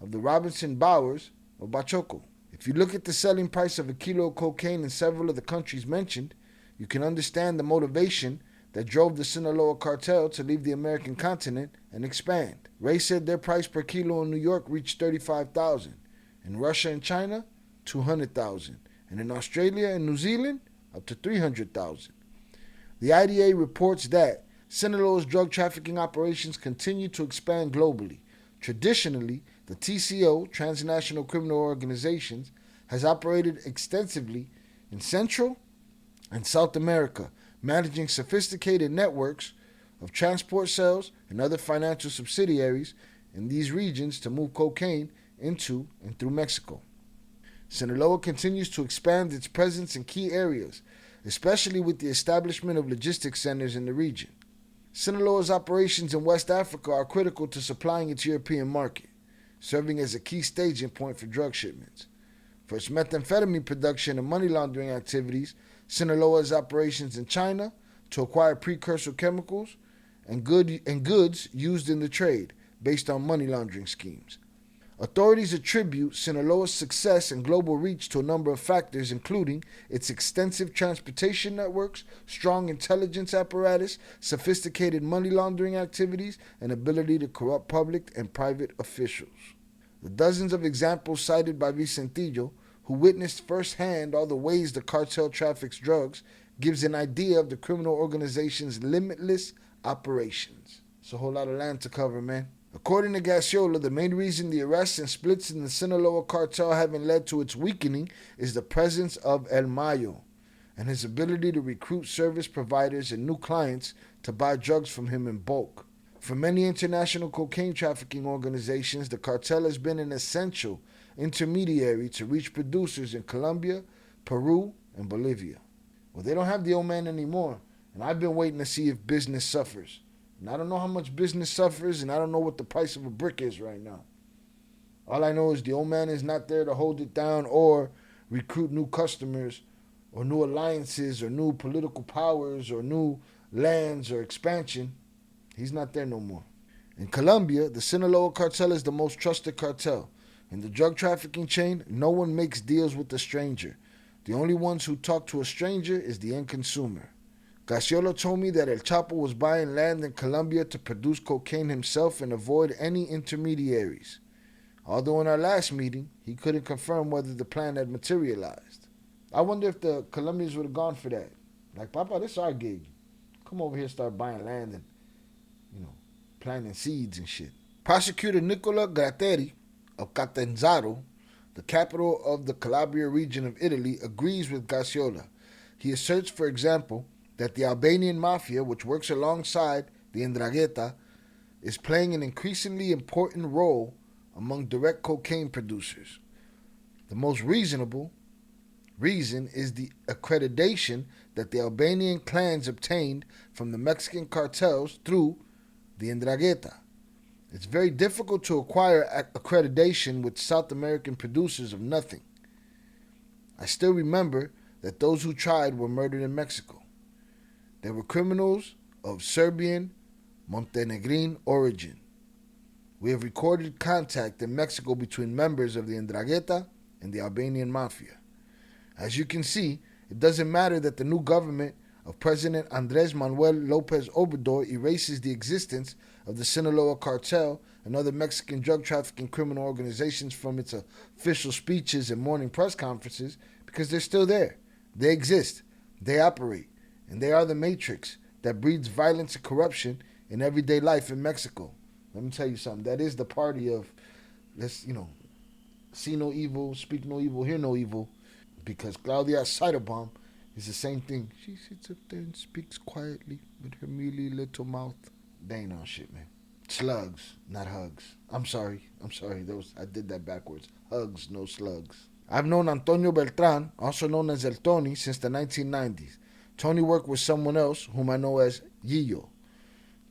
of the Robinson Bowers of Bachoco. If you look at the selling price of a kilo of cocaine in several of the countries mentioned, you can understand the motivation that drove the Sinaloa cartel to leave the American continent and expand. Ray said their price per kilo in New York reached $35,000. In Russia and China, $200,000. And in Australia and New Zealand, up to $300,000. The IDA reports that Sinaloa's drug trafficking operations continue to expand globally. Traditionally, the TCO, Transnational Criminal Organizations, has operated extensively in Central and South America, managing sophisticated networks of transport cells and other financial subsidiaries in these regions to move cocaine into and through Mexico. Sinaloa continues to expand its presence in key areas, especially with the establishment of logistics centers in the region. Sinaloa's operations in West Africa are critical to supplying its European market, serving as a key staging point for drug shipments. For its methamphetamine production and money laundering activities, Sinaloa has operations in China to acquire precursor chemicals and goods used in the trade based on money laundering schemes. Authorities attribute Sinaloa's success and global reach to a number of factors, including its extensive transportation networks, strong intelligence apparatus, sophisticated money laundering activities, and ability to corrupt public and private officials. The dozens of examples cited by Vicentillo, who witnessed firsthand all the ways the cartel traffics drugs, gives an idea of the criminal organization's limitless operations. It's a whole lot of land to cover, man. According to Gasiola, the main reason the arrests and splits in the Sinaloa cartel haven't led to its weakening is the presence of El Mayo and his ability to recruit service providers and new clients to buy drugs from him in bulk. For many international cocaine trafficking organizations, the cartel has been an essential intermediary to reach producers in Colombia, Peru, and Bolivia. Well, they don't have the old man anymore, and I've been waiting to see if business suffers. And I don't know how much business suffers, and I don't know what the price of a brick is right now. All I know is the old man is not there to hold it down or recruit new customers or new alliances or new political powers or new lands or expansion. He's not there no more. In Colombia, the Sinaloa cartel is the most trusted cartel. In the drug trafficking chain, no one makes deals with a stranger. The only ones who talk to a stranger is the end consumer. Gasiola told me that El Chapo was buying land in Colombia to produce cocaine himself and avoid any intermediaries. although in our last meeting, he couldn't confirm whether the plan had materialized. I wonder if the Colombians would have gone for that. Like, Papa, this is our gig. Come over here, start buying land and, planting seeds and shit. Prosecutor Nicola Gratteri of Catanzaro, the capital of the Calabria region of Italy, agrees with Gacciola. He asserts, for example, that the Albanian mafia, which works alongside the 'Ndrangheta, is playing an increasingly important role among direct cocaine producers. The most reasonable reason is the accreditation that the Albanian clans obtained from the Mexican cartels through the 'Ndrangheta. It's very difficult to acquire accreditation with South American producers of nothing. I still remember that those who tried were murdered in Mexico. They were criminals of Serbian, Montenegrin origin. We have recorded contact in Mexico between members of the 'Ndrangheta and the Albanian mafia. As you can see, it doesn't matter that the new government of President Andrés Manuel López Obrador erases the existence of the Sinaloa cartel and other Mexican drug trafficking criminal organizations from its official speeches and morning press conferences, because they're still there. They exist, they operate, and they are the matrix that breeds violence and corruption in everyday life in Mexico. Let me tell you something. That is the party of, let's, see no evil, speak no evil, hear no evil, because Claudia Scheidebaum is the same thing. She sits up there and speaks quietly with her mealy little mouth. They ain't on shit, man. Slugs, not hugs. I'm sorry. I did that backwards. Hugs, no slugs. I've known Antonio Beltran, also known as El Tony, since the 1990s. Tony worked with someone else, whom I know as Yillo,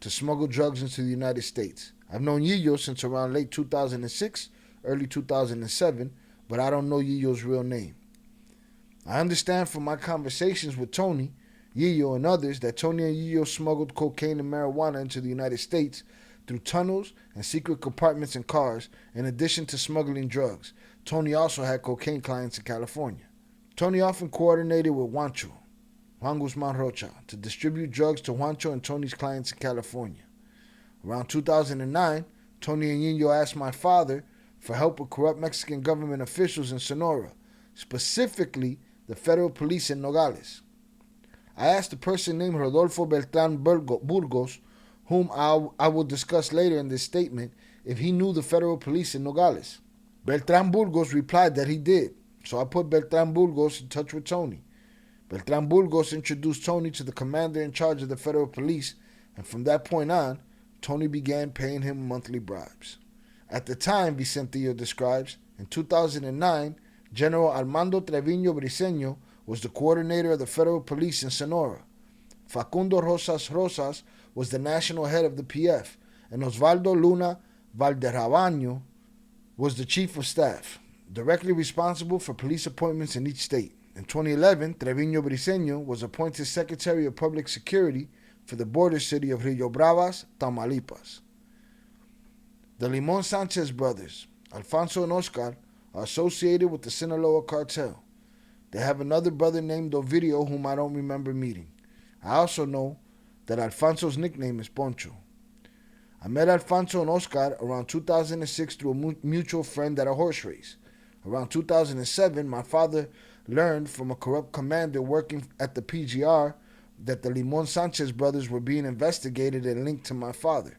to smuggle drugs into the United States. I've known Yillo since around late 2006, early 2007, but I don't know Yillo's real name. I understand from my conversations with Tony, Yillo, and others that Tony and Yillo smuggled cocaine and marijuana into the United States through tunnels and secret compartments in cars, in addition to smuggling drugs. Tony also had cocaine clients in California. Tony often coordinated with Juan Guzman Rocha, to distribute drugs to Juancho and Tony's clients in California. Around 2009, Tony and Yillo asked my father for help with corrupt Mexican government officials in Sonora, specifically the federal police in Nogales. I asked a person named Rodolfo Beltrán Burgos, whom I will discuss later in this statement, if he knew the federal police in Nogales. Beltrán Burgos replied that he did, so I put Beltrán Burgos in touch with Tony. Beltrán Burgos introduced Tony to the commander in charge of the federal police, and from that point on, Tony began paying him monthly bribes. At the time, Vicentillo describes, in 2009, General Armando Treviño Briceño was the coordinator of the federal police in Sonora. Facundo Rosas was the national head of the PF, and Osvaldo Luna Valderrabaño was the chief of staff, directly responsible for police appointments in each state. In 2011, Treviño Briceño was appointed Secretary of Public Security for the border city of Rio Bravas, Tamaulipas. The Limón Sanchez brothers, Alfonso and Oscar, are associated with the Sinaloa cartel. They have another brother named Ovidio whom I don't remember meeting. I also know that Alfonso's nickname is Poncho. I met Alfonso and Oscar around 2006 through a mutual friend at a horse race. Around 2007, my father learned from a corrupt commander working at the PGR that the Limón Sanchez brothers were being investigated and linked to my father.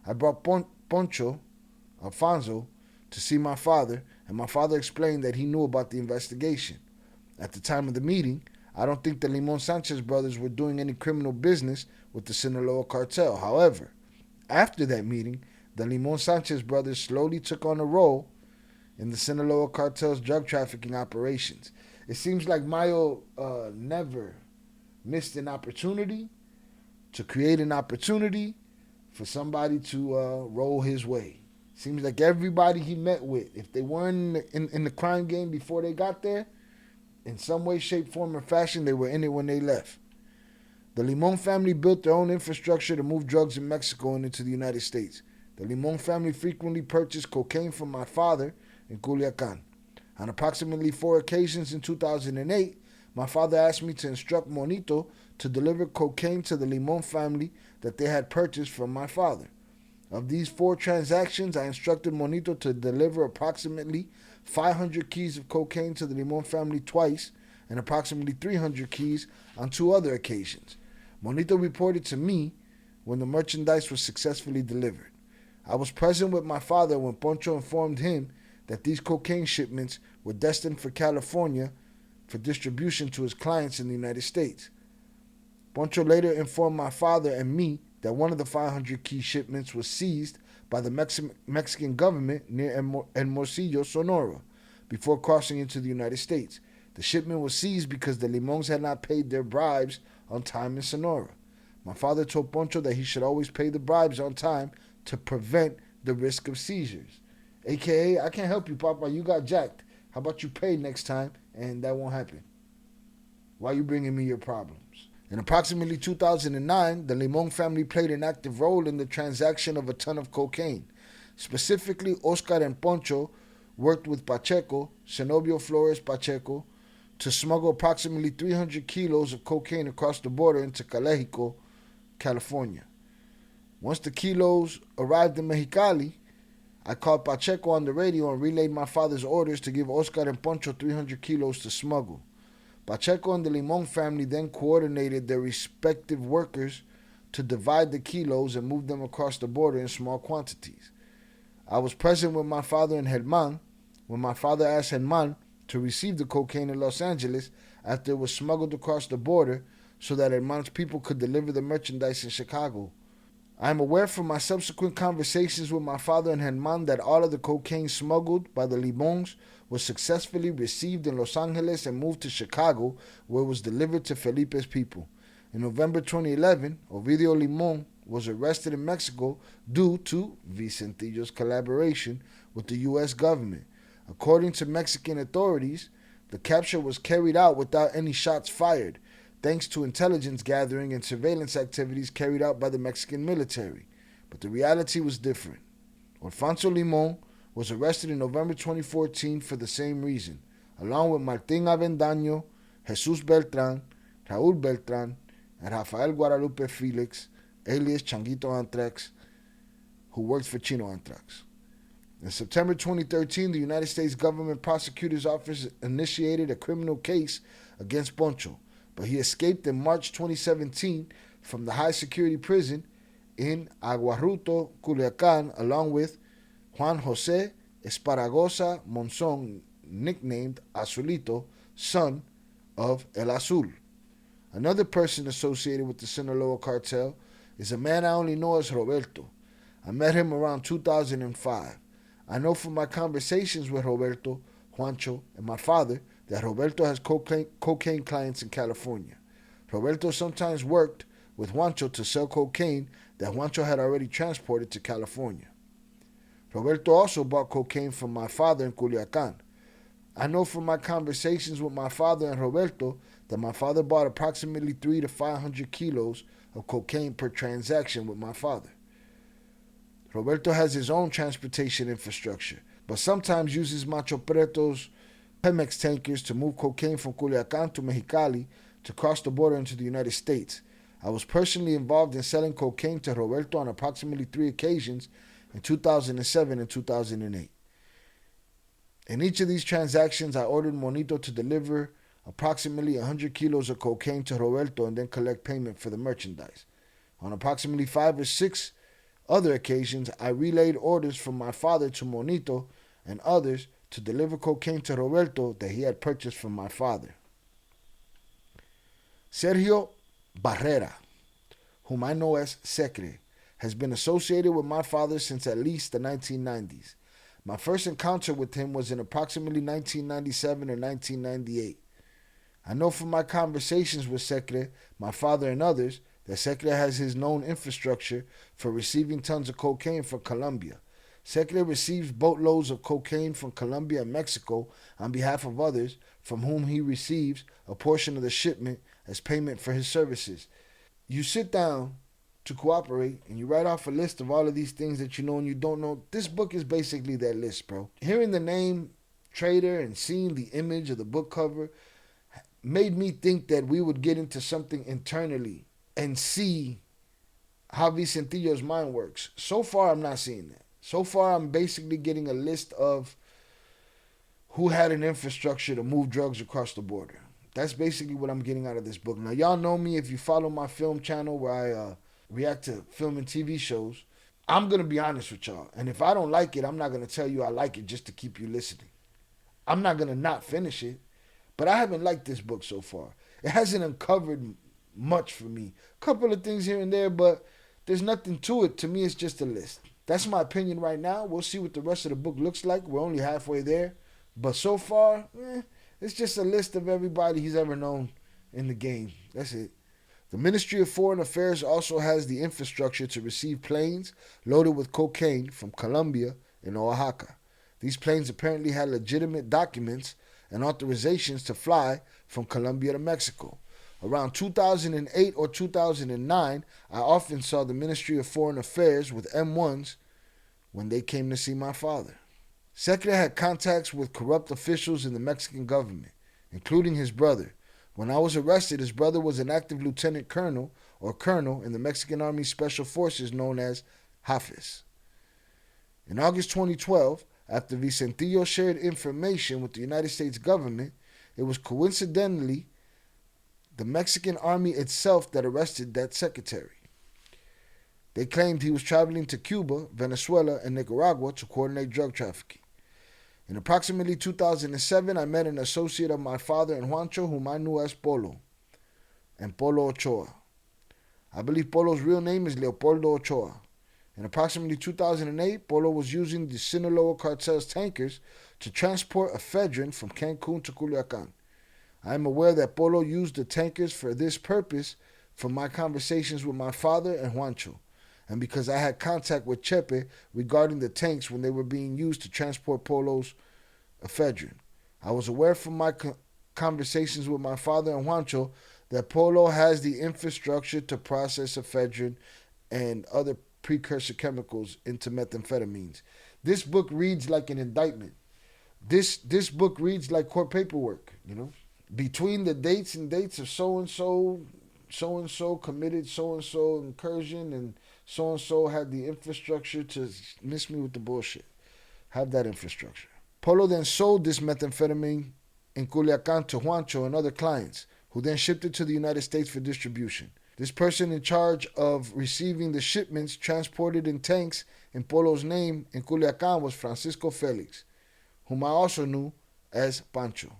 I brought Alfonso, to see my father, and my father explained that he knew about the investigation. At the time of the meeting, I don't think the Limón Sanchez brothers were doing any criminal business with the Sinaloa cartel. However, after that meeting, the Limón Sanchez brothers slowly took on a role in the Sinaloa cartel's drug trafficking operations. It seems like Mayo never missed an opportunity to create an opportunity for somebody to roll his way. Seems like everybody he met with, if they weren't in the crime game before they got there, in some way, shape, form, or fashion, they were in it when they left. The Limón family built their own infrastructure to move drugs in Mexico and into the United States. The Limón family frequently purchased cocaine from my father in Culiacán. On approximately 4 occasions in 2008, my father asked me to instruct Monito to deliver cocaine to the Limón family that they had purchased from my father. Of these 4 transactions, I instructed Monito to deliver approximately 500 keys of cocaine to the Limon family twice and approximately 300 keys on 2 other occasions. Monito reported to me when the merchandise was successfully delivered. I was present with my father when Poncho informed him that these cocaine shipments were destined for California for distribution to his clients in the United States. Poncho later informed my father and me that one of the 500 key shipments was seized by the Mexican government near El Morcillo, Sonora, before crossing into the United States. The shipment was seized because the Limons had not paid their bribes on time in Sonora. My father told Poncho that he should always pay the bribes on time to prevent the risk of seizures. AKA, I can't help you, Papa. You got jacked. How about you pay next time and that won't happen? Why are you bringing me your problems? In approximately 2009, the Limon family played an active role in the transaction of a ton of cocaine. Specifically, Oscar and Poncho worked with Pacheco, Zenobio Flores Pacheco, to smuggle approximately 300 kilos of cocaine across the border into Calexico, California. Once the kilos arrived in Mexicali, I called Pacheco on the radio and relayed my father's orders to give Oscar and Poncho 300 kilos to smuggle. Pacheco and the Limon family then coordinated their respective workers to divide the kilos and move them across the border in small quantities. I was present with my father in Germán when my father asked Germán to receive the cocaine in Los Angeles after it was smuggled across the border so that Germán's people could deliver the merchandise in Chicago. I am aware from my subsequent conversations with my father and Germán that all of the cocaine smuggled by the Limons was successfully received in Los Angeles and moved to Chicago, where it was delivered to Felipe's people. In November 2011, Ovidio Limon was arrested in Mexico due to Vicentillo's collaboration with the U.S. government. According to Mexican authorities, the capture was carried out without any shots fired, thanks to intelligence gathering and surveillance activities carried out by the Mexican military. But the reality was different. Alfonso Limon was arrested in November 2014 for the same reason, along with Martín Avendaño, Jesus Beltrán, Raúl Beltrán, and Rafael Guadalupe Felix, alias Changuito Anthrax, who worked for Chino Anthrax. In September 2013, the United States Government Prosecutor's Office initiated a criminal case against Poncho, but he escaped in March 2017 from the high-security prison in Aguarruto, Culiacán, along with Juan José Esparagosa Monzón, nicknamed Azulito, son of El Azul. Another person associated with the Sinaloa cartel is a man I only know as Roberto. I met him around 2005. I know from my conversations with Roberto, Juancho, and my father that Roberto has cocaine clients in California. Roberto sometimes worked with Juancho to sell cocaine that Juancho had already transported to California. Roberto also bought cocaine from my father in Culiacán. I know from my conversations with my father and Roberto that my father bought approximately 300 to 500 kilos of cocaine per transaction with my father. Roberto has his own transportation infrastructure, but sometimes uses Macho Preto's Pemex tankers to move cocaine from Culiacán to Mexicali to cross the border into the United States. I was personally involved in selling cocaine to Roberto on approximately 3 occasions in 2007 and 2008. In each of these transactions, I ordered Monito to deliver approximately 100 kilos of cocaine to Roberto and then collect payment for the merchandise. On approximately 5 or 6 other occasions, I relayed orders from my father to Monito and others to deliver cocaine to Roberto that he had purchased from my father. Sergio Barrera, whom I know as Secre, has been associated with my father since at least the 1990s. My first encounter with him was in approximately 1997 or 1998. I know from my conversations with Secre, my father and others, that Secre has his known infrastructure for receiving tons of cocaine from Colombia. Secre receives boatloads of cocaine from Colombia and Mexico on behalf of others, from whom he receives a portion of the shipment as payment for his services. You sit down to cooperate and you write off a list of all of these things that you know and you don't know. This book is basically that list, bro. Hearing the name Traitor and seeing the image of the book cover made me think that we would get into something internally and see how Vicentillo's mind works. So far, I'm not seeing that. So far, I'm basically getting a list of who had an infrastructure to move drugs across the border. That's basically what I'm getting out of this book. Now, y'all know me if you follow my film channel where I react to film and TV shows. I'm going to be honest with y'all. And if I don't like it, I'm not going to tell you I like it just to keep you listening. I'm not going to not finish it. But I haven't liked this book so far. It hasn't uncovered much for me. A couple of things here and there, but there's nothing to it. To me, it's just a list. That's my opinion right now. We'll see what the rest of the book looks like. We're only halfway there. But so far, it's just a list of everybody he's ever known in the game. That's it. The Ministry of Foreign Affairs also has the infrastructure to receive planes loaded with cocaine from Colombia and Oaxaca. These planes apparently had legitimate documents and authorizations to fly from Colombia to Mexico. Around 2008 or 2009, I often saw the Ministry of Foreign Affairs with M1s when they came to see my father. Secre had contacts with corrupt officials in the Mexican government, including his brother. When I was arrested, his brother was an active lieutenant colonel or colonel in the Mexican Army Special Forces known as Jefes. In August 2012, after Vicentillo shared information with the United States government, it was coincidentally the Mexican army itself that arrested that secretary. They claimed he was traveling to Cuba, Venezuela, and Nicaragua to coordinate drug trafficking. In approximately 2007, I met an associate of my father in Juancho whom I knew as Polo, and Polo Ochoa. I believe Polo's real name is Leopoldo Ochoa. In approximately 2008, Polo was using the Sinaloa cartel's tankers to transport ephedrine from Cancun to Culiacan. I am aware that Polo used the tankers for this purpose from my conversations with my father and Juancho, and because I had contact with Chepe regarding the tanks when they were being used to transport Polo's ephedrine. I was aware from my conversations with my father and Juancho that Polo has the infrastructure to process ephedrine and other precursor chemicals into methamphetamines. This book reads like an indictment. This book reads like court paperwork, Between the dates of so-and-so committed so-and-so incursion and so-and-so had the infrastructure to miss me with the bullshit. Have that infrastructure. Polo then sold this methamphetamine in Culiacan to Juancho and other clients, who then shipped it to the United States for distribution. This person in charge of receiving the shipments transported in tanks in Polo's name in Culiacan was Francisco Felix, whom I also knew as Pancho.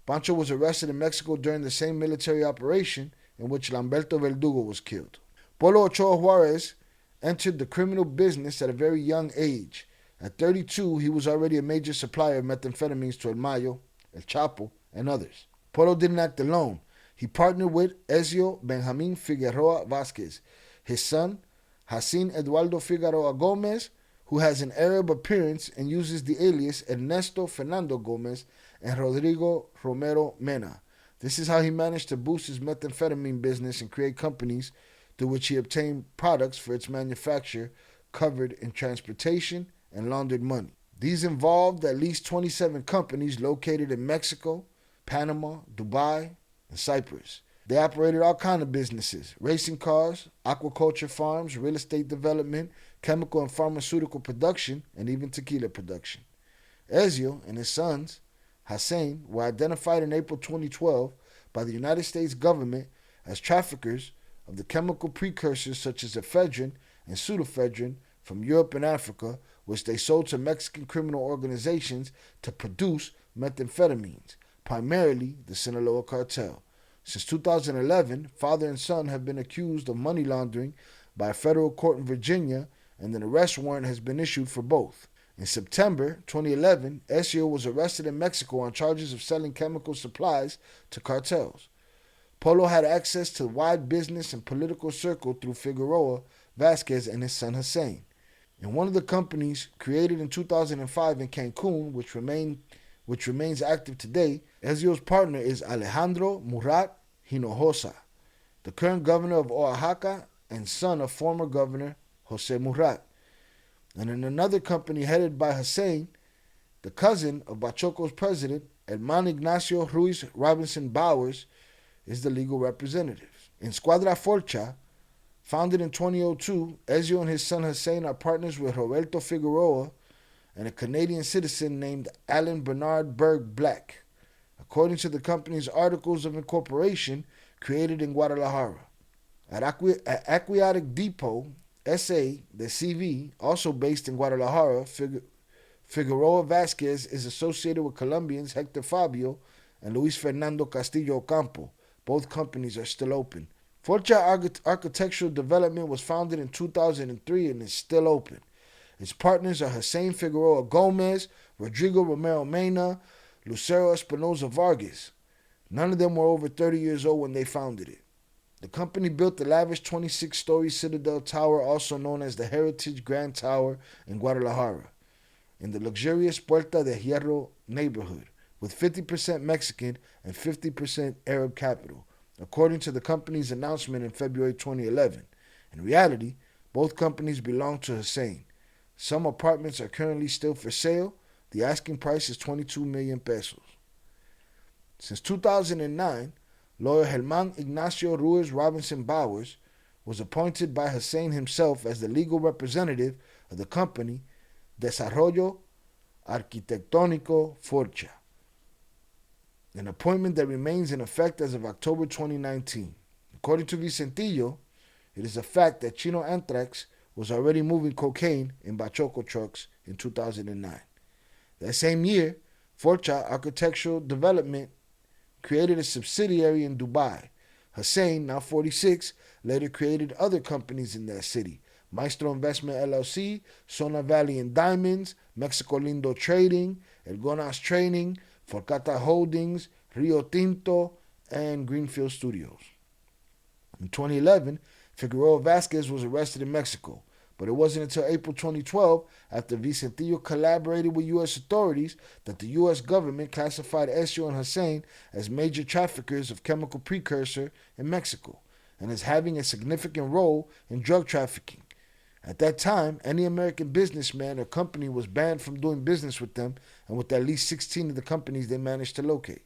Pancho was arrested in Mexico during the same military operation in which Lamberto Verdugo was killed. Polo Ochoa Juarez entered the criminal business at a very young age. At 32, he was already a major supplier of methamphetamines to El Mayo, El Chapo, and others. Polo didn't act alone. He partnered with Ezio Benjamin Figueroa Vasquez, his son, Jacin Eduardo Figueroa Gomez, who has an Arab appearance and uses the alias Ernesto Fernando Gomez, and Rodrigo Romero Mena. This is how he managed to boost his methamphetamine business and create companies through which he obtained products for its manufacture covered in transportation and laundered money. These involved at least 27 companies located in Mexico, Panama, Dubai, and Cyprus. They operated all kinds of businesses: racing cars, aquaculture farms, real estate development, chemical and pharmaceutical production, and even tequila production. Ezio and his sons, Hussein, were identified in April 2012 by the United States government as traffickers of the chemical precursors such as ephedrine and pseudoephedrine from Europe and Africa, which they sold to Mexican criminal organizations to produce methamphetamines, primarily the Sinaloa cartel. Since 2011, father and son have been accused of money laundering by a federal court in Virginia, and an arrest warrant has been issued for both. In September 2011, Ezio was arrested in Mexico on charges of selling chemical supplies to cartels. Polo had access to wide business and political circle through Figueroa Vasquez and his son Hussein. In one of the companies created in 2005 in Cancun, which remains active today, Ezio's partner is Alejandro Murat Hinojosa, the current governor of Oaxaca and son of former governor Jose Murat. And in another company headed by Hussein, the cousin of Bachoco's president, Herman Ignacio Ruiz Robinson Bowers, is the legal representative. In Squadra Forcha, Founded in 2002, Ezio and his son Hussein are partners with Roberto Figueroa and a Canadian citizen named Alan Bernard Berg Black, according to the company's articles of incorporation created in Guadalajara. At Aquatic Depot, S.A., the CV, also based in Guadalajara, Figueroa Vasquez is associated with Colombians Hector Fabio and Luis Fernando Castillo Ocampo. Both companies are still open. Forcha Architectural Development was founded in 2003 and is still open. Its partners are Hussein Figueroa Gomez, Rodrigo Romero Mena, Lucero Espinoza Vargas. None of them were over 30 years old when they founded it. The company built the lavish 26-story Citadel Tower, also known as the Heritage Grand Tower in Guadalajara, in the luxurious Puerta de Hierro neighborhood, with 50% Mexican and 50% Arab capital, according to the company's announcement in February 2011. In reality, both companies belong to Hussein. Some apartments are currently still for sale. The asking price is 22 million pesos. Since 2009, lawyer Germán Ignacio Ruiz Robinson Bowers was appointed by Hussein himself as the legal representative of the company Desarrollo Arquitectónico Forcha, an appointment that remains in effect as of October 2019. According to Vicentillo, it is a fact that Chino Anthrax was already moving cocaine in Bachoco trucks in 2009. That same year, Forcha Architectural Development created a subsidiary in Dubai. Hussein, now 46, later created other companies in that city: Maestro Investment LLC, Sona Valley and Diamonds, Mexico Lindo Trading, El Gonas Training, Forcata Holdings, Rio Tinto, and Greenfield Studios. In 2011, Figueroa Vasquez was arrested in Mexico, but it wasn't until April 2012, after Vicentillo collaborated with U.S. authorities, that the U.S. government classified Ezio and Hussein as major traffickers of chemical precursor in Mexico and as having a significant role in drug trafficking. At that time, any American businessman or company was banned from doing business with them and with at least 16 of the companies they managed to locate.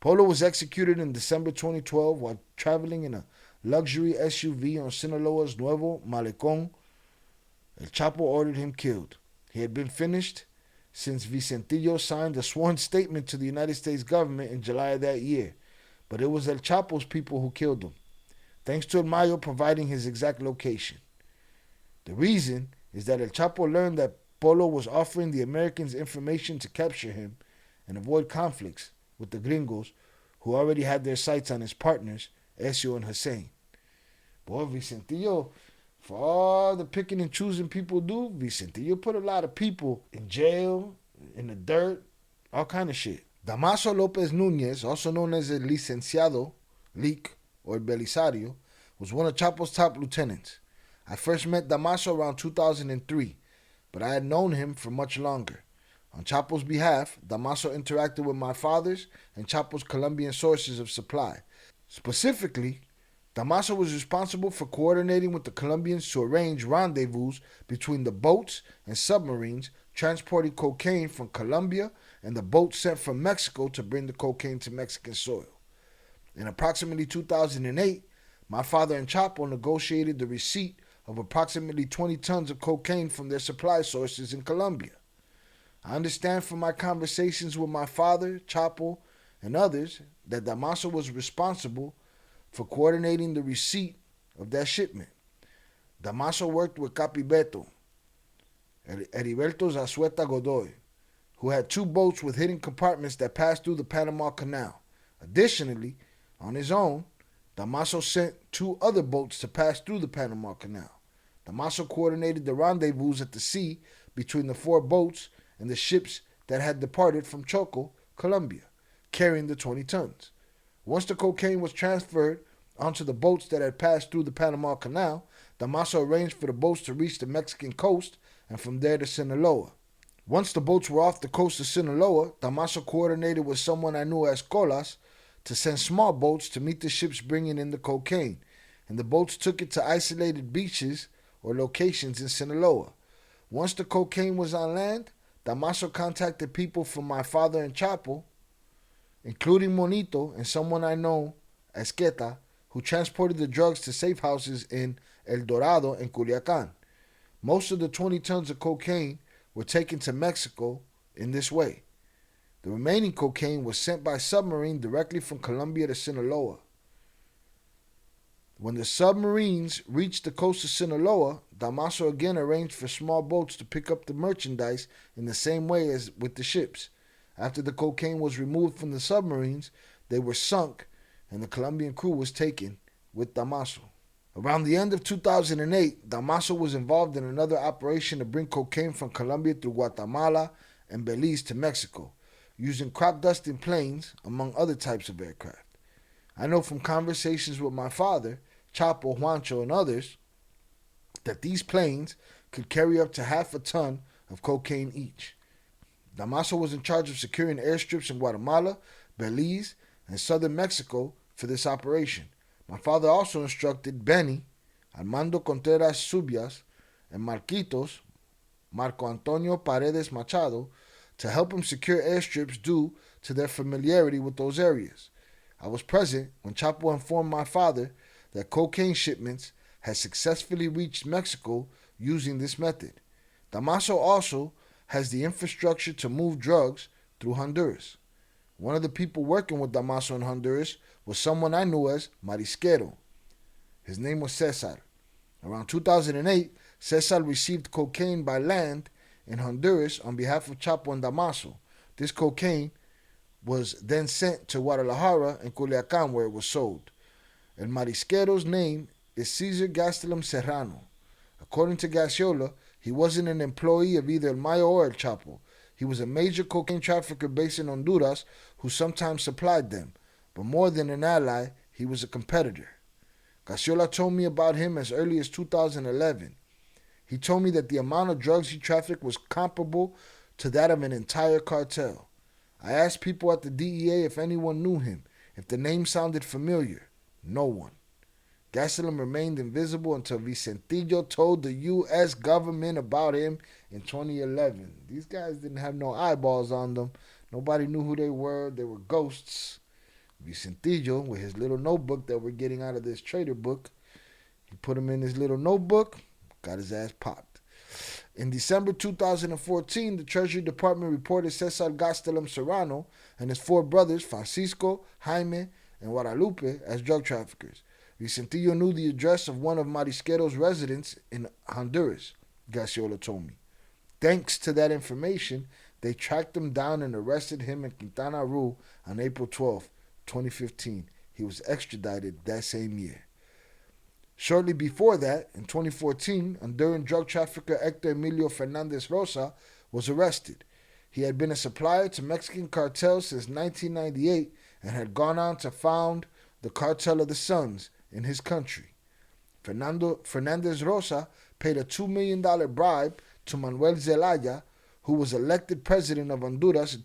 Polo was executed in December 2012 while traveling in a luxury SUV on Sinaloa's Nuevo Malecón. El Chapo ordered him killed. He had been finished since Vicentillo signed a sworn statement to the United States government in July of that year, but it was El Chapo's people who killed him, thanks to El Mayo providing his exact location. The reason is that El Chapo learned that Polo was offering the Americans information to capture him and avoid conflicts with the gringos, who already had their sights on his partners, Ezio and Hussein. Boy, Vicentillo, for all the picking and choosing people do, Vicentillo put a lot of people in jail, in the dirt, all kind of shit. Damaso Lopez Núñez, also known as El Licenciado, Leak, or Belisario, was one of Chapo's top lieutenants. I first met Damaso around 2003, but I had known him for much longer. On Chapo's behalf, Damaso interacted with my father's and Chapo's Colombian sources of supply. Specifically, Damaso was responsible for coordinating with the Colombians to arrange rendezvous between the boats and submarines transporting cocaine from Colombia and the boats sent from Mexico to bring the cocaine to Mexican soil. In approximately 2008, my father and Chapo negotiated the receipt of approximately 20 tons of cocaine from their supply sources in Colombia. I understand from my conversations with my father, Chapo, and others that Damaso was responsible for coordinating the receipt of that shipment. Damaso worked with Capibeto, Heriberto Zazueta Godoy, who had 2 boats with hidden compartments that passed through the Panama Canal. Additionally, on his own, Damaso sent 2 other boats to pass through the Panama Canal. Damaso coordinated the rendezvous at the sea between the 4 boats and the ships that had departed from Choco, Colombia, carrying the 20 tons. Once the cocaine was transferred onto the boats that had passed through the Panama Canal, Damaso arranged for the boats to reach the Mexican coast and from there to Sinaloa. Once the boats were off the coast of Sinaloa, Damaso coordinated with someone I knew as Colas to send small boats to meet the ships bringing in the cocaine, and the boats took it to isolated beaches or locations in Sinaloa. Once the cocaine was on land, Damaso contacted people from my father and Chapo, including Monito and someone I know as Queta, who transported the drugs to safe houses in El Dorado and Culiacan. Most of the 20 tons of cocaine were taken to Mexico in this way. The remaining cocaine was sent by submarine directly from Colombia to Sinaloa. When the submarines reached the coast of Sinaloa, Damaso again arranged for small boats to pick up the merchandise in the same way as with the ships. After the cocaine was removed from the submarines, they were sunk and the Colombian crew was taken with Damaso. Around the end of 2008, Damaso was involved in another operation to bring cocaine from Colombia through Guatemala and Belize to Mexico, using crop dusting planes, among other types of aircraft. I know from conversations with my father, Chapo, Juancho, and others, that these planes could carry up to half a ton of cocaine each. Damaso was in charge of securing airstrips in Guatemala, Belize, and southern Mexico for this operation. My father also instructed Benny, Armando Contreras Subias, and Marquitos, Marco Antonio Paredes Machado, to help him secure airstrips due to their familiarity with those areas. I was present when Chapo informed my father that cocaine shipments had successfully reached Mexico using this method. Damaso also has the infrastructure to move drugs through Honduras. One of the people working with Damaso in Honduras was someone I knew as Marisquero. His name was Cesar. Around 2008, Cesar received cocaine by land in Honduras on behalf of Chapo and Damaso. This cocaine was then sent to Guadalajara and Culiacan, where it was sold. El Marisquero's name is Cesar Gastelum Serrano. According to Gasiola, he wasn't an employee of either El Mayo or El Chapo. He was a major cocaine trafficker based in Honduras who sometimes supplied them, but more than an ally, he was a competitor. Gasiola told me about him as early as 2011. He told me that the amount of drugs he trafficked was comparable to that of an entire cartel. I asked people at the DEA if anyone knew him, if the name sounded familiar. No one. Gastelum remained invisible until Vicentillo told the U.S. government about him in 2011. These guys didn't have no eyeballs on them. Nobody knew who they were. They were ghosts. Vicentillo, with his little notebook that we're getting out of this Traitor book, he put him in his little notebook, got his ass popped. In December 2014, the Treasury Department reported Cesar Gastelum Serrano and his four brothers, Francisco, Jaime, and Guadalupe, as drug traffickers. Vicentillo knew the address of one of Marisquero's residents in Honduras, Gasiola told me. Thanks to that information, they tracked him down and arrested him in Quintana Roo on April 12, 2015. He was extradited that same year. Shortly before that, in 2014, Honduran drug trafficker Hector Emilio Fernandez Rosa was arrested. He had been a supplier to Mexican cartels since 1998 and had gone on to found the Cartel of the Suns in his country. Fernandez Rosa paid a $2 million bribe to Manuel Zelaya, who was elected president of Honduras in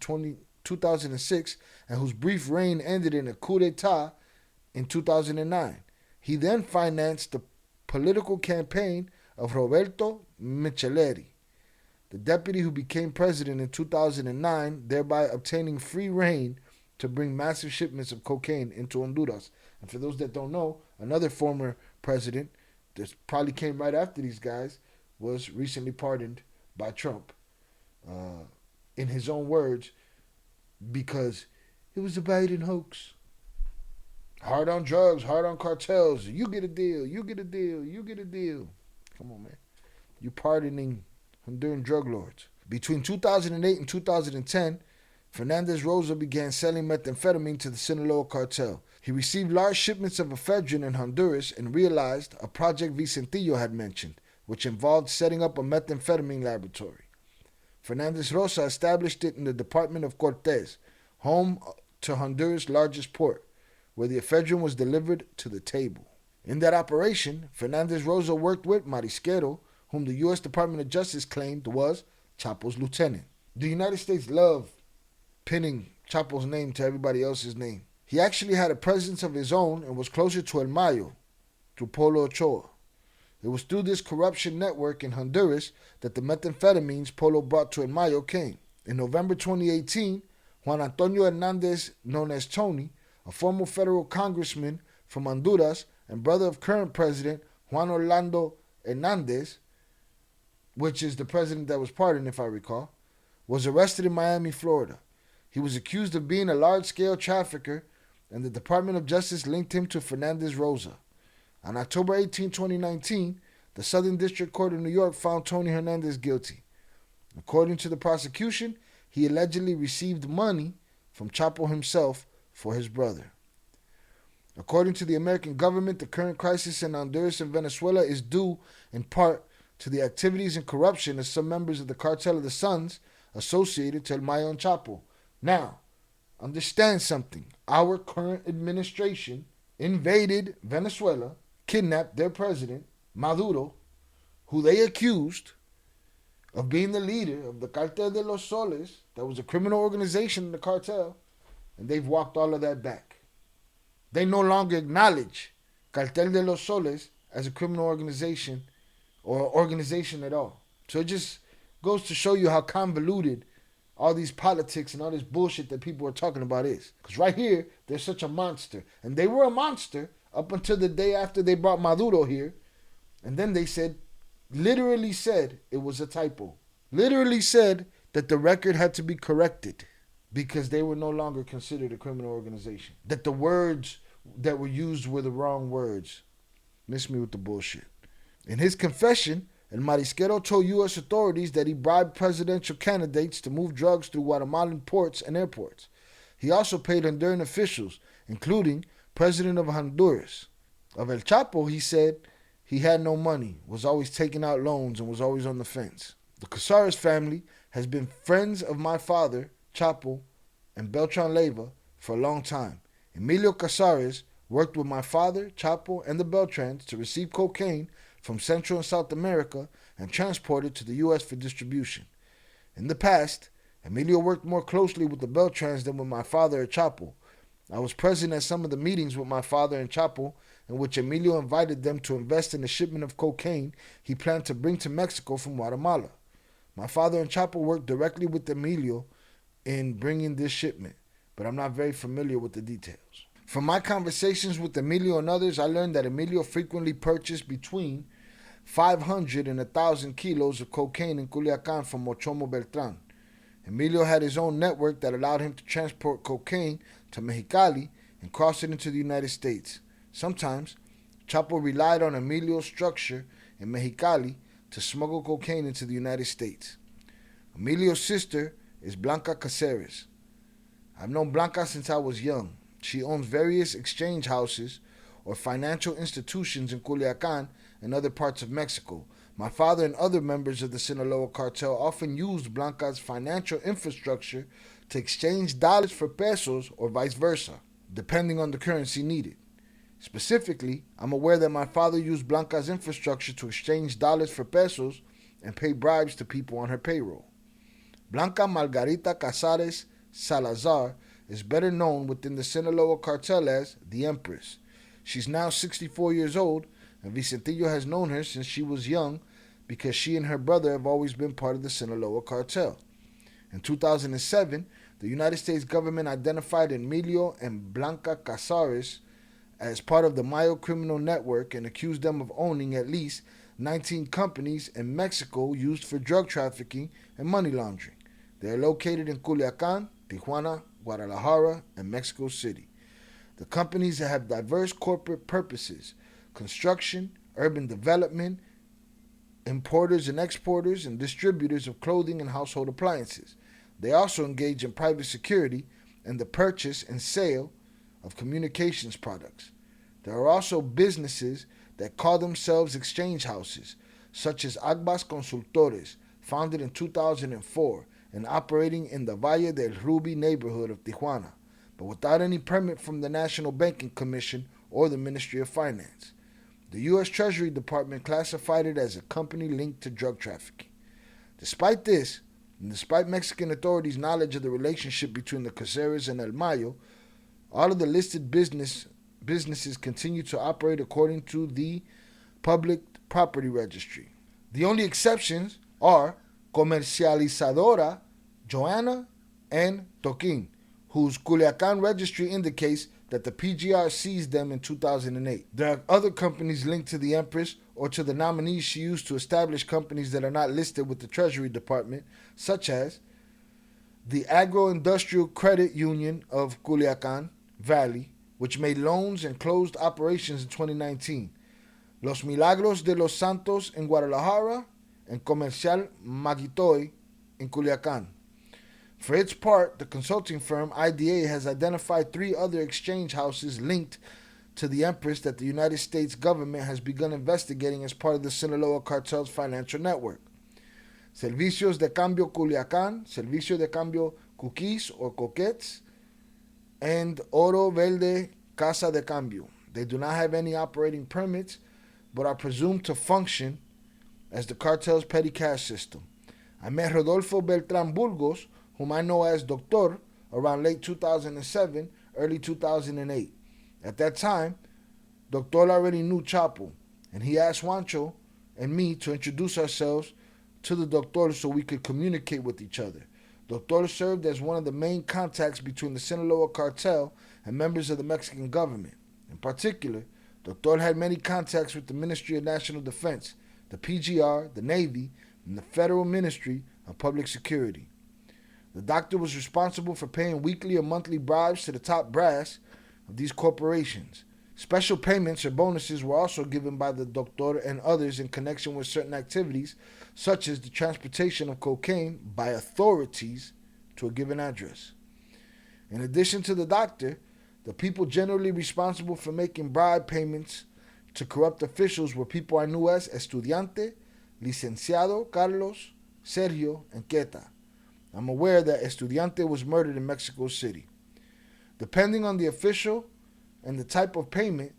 2006 and whose brief reign ended in a coup d'etat in 2009. He then financed the political campaign of Roberto Micheleri, the deputy who became president in 2009, thereby obtaining free reign to bring massive shipments of cocaine into Honduras. And for those that don't know, another former president that probably came right after these guys was recently pardoned by Trump, in his own words, because it was a Biden hoax. Hard on drugs, hard on cartels. You get a deal, you get a deal, you get a deal. Come on, man. You pardoning Honduran drug lords. Between 2008 and 2010, Fernandez Rosa began selling methamphetamine to the Sinaloa cartel. He received large shipments of ephedrine in Honduras and realized a project Vicentillo had mentioned, which involved setting up a methamphetamine laboratory. Fernandez Rosa established it in the Department of Cortés, home to Honduras' largest port, where the ephedrine was delivered to the table. In that operation, Fernandez Rosa worked with Marisquero, whom the U.S. Department of Justice claimed was Chapo's lieutenant. The United States loved pinning Chapo's name to everybody else's name. He actually had a presence of his own and was closer to El Mayo, through Polo Ochoa. It was through this corruption network in Honduras that the methamphetamines Polo brought to El Mayo came. In November 2018, Juan Antonio Hernández, known as Tony, a former federal congressman from Honduras and brother of current president Juan Orlando Hernández, which is the president that was pardoned, if I recall, was arrested in Miami, Florida. He was accused of being a large-scale trafficker, and the Department of Justice linked him to Fernandez Rosa. On October 18, 2019, the Southern District Court of New York found Tony Hernandez guilty. According to the prosecution, he allegedly received money from Chapo himself for his brother. According to the American government, the current crisis in Honduras and Venezuela is due, in part, to the activities and corruption of some members of the Cartel of the Suns associated to El Mayo and Chapo. Now, understand something. Our current administration invaded Venezuela, kidnapped their president, Maduro, who they accused of being the leader of the Cartel de los Soles, that was a criminal organization in the cartel, and they've walked all of that back. They no longer acknowledge Cartel de los Soles as a criminal organization or organization at all. So it just goes to show you how convoluted all these politics and all this bullshit that people are talking about is. Because right here, they're such a monster. And they were a monster up until the day after they brought Maduro here. And then they said, literally said it was a typo. Literally said that the record had to be corrected because they were no longer considered a criminal organization. That the words that were used were the wrong words. Miss me with the bullshit. In his confession, El Marisquero told U.S. authorities that he bribed presidential candidates to move drugs through Guatemalan ports and airports. He also paid Honduran officials, including President of Honduras. Of El Chapo, he said he had no money, was always taking out loans, and was always on the fence. The Casares family has been friends of my father, Chapo, and Beltran Leyva for a long time. Emilio Casares worked with my father, Chapo, and the Beltrans to receive cocaine from Central and South America and transport it to the U.S. for distribution. In the past, Emilio worked more closely with the Beltrans than with my father or Chapo. I was present at some of the meetings with my father and Chapo in which Emilio invited them to invest in the shipment of cocaine he planned to bring to Mexico from Guatemala. My father and Chapo worked directly with Emilio in bringing this shipment, but I'm not very familiar with the details. From my conversations with Emilio and others, I learned that Emilio frequently purchased between 500 and 1,000 kilos of cocaine in Culiacan from Mochomo Beltran. Emilio had his own network that allowed him to transport cocaine to Mexicali and cross it into the United States. Sometimes, Chapo relied on Emilio's structure in Mexicali to smuggle cocaine into the United States. Emilio's sister is Blanca Caceres. I've known Blanca since I was young. She owns various exchange houses or financial institutions in Culiacan and other parts of Mexico. My father and other members of the Sinaloa cartel often used Blanca's financial infrastructure to exchange dollars for pesos or vice versa, depending on the currency needed. Specifically, I'm aware that my father used Blanca's infrastructure to exchange dollars for pesos and pay bribes to people on her payroll. Blanca Margarita Casares Salazar is better known within the Sinaloa cartel as the Empress. She's now 64 years old, and Vicentillo has known her since she was young because she and her brother have always been part of the Sinaloa cartel. In 2007, the United States government identified Emilio and Blanca Casares as part of the Mayo criminal network and accused them of owning at least 19 companies in Mexico used for drug trafficking and money laundering. They are located in Culiacan, Tijuana, Guadalajara, and Mexico City. The companies have diverse corporate purposes: construction, urban development, importers and exporters, and distributors of clothing and household appliances. They also engage in private security and the purchase and sale of communications products. There are also businesses that call themselves exchange houses, such as Agbas Consultores, founded in 2004 and operating in the Valle del Rubi neighborhood of Tijuana, but without any permit from the National Banking Commission or the Ministry of Finance. The U.S. Treasury Department classified it as a company linked to drug trafficking. Despite this, and despite Mexican authorities' knowledge of the relationship between the Caceres and El Mayo, all of the listed businesses continue to operate according to the Public Property Registry. The only exceptions are Comercializadora Joana and Toquín, whose Culiacan registry indicates that the PGR seized them in 2008. There are other companies linked to the Empress or to the nominees she used to establish companies that are not listed with the Treasury Department, such as the Agro-Industrial Credit Union of Culiacan Valley, which made loans and closed operations in 2019, Los Milagros de los Santos in Guadalajara, and Comercial Maguitoy in Culiacan. For its part, the consulting firm IDA has identified 3 other exchange houses linked to the Empress that the United States government has begun investigating as part of the Sinaloa Cartel's financial network. Servicios de Cambio Culiacán, Servicio de Cambio Cookies or Coquettes, and Oro Verde Casa de Cambio. They do not have any operating permits, but are presumed to function as the cartel's petty cash system. I met Rodolfo Beltrán Burgos, whom I know as Doctor, around late 2007, early 2008. At that time, Doctor already knew Chapo, and he asked Juancho and me to introduce ourselves to the Doctor so we could communicate with each other. Doctor served as one of the main contacts between the Sinaloa cartel and members of the Mexican government. In particular, Doctor had many contacts with the Ministry of National Defense, the PGR, the Navy, and the Federal Ministry of Public Security. The doctor was responsible for paying weekly or monthly bribes to the top brass of these corporations. Special payments or bonuses were also given by the Doctor and others in connection with certain activities, such as the transportation of cocaine by authorities to a given address. In addition to the doctor, the people generally responsible for making bribe payments to corrupt officials were people I knew as Estudiante, Licenciado Carlos, Sergio, and Queta. I'm aware that Estudiante was murdered in Mexico City. Depending on the official and the type of payment,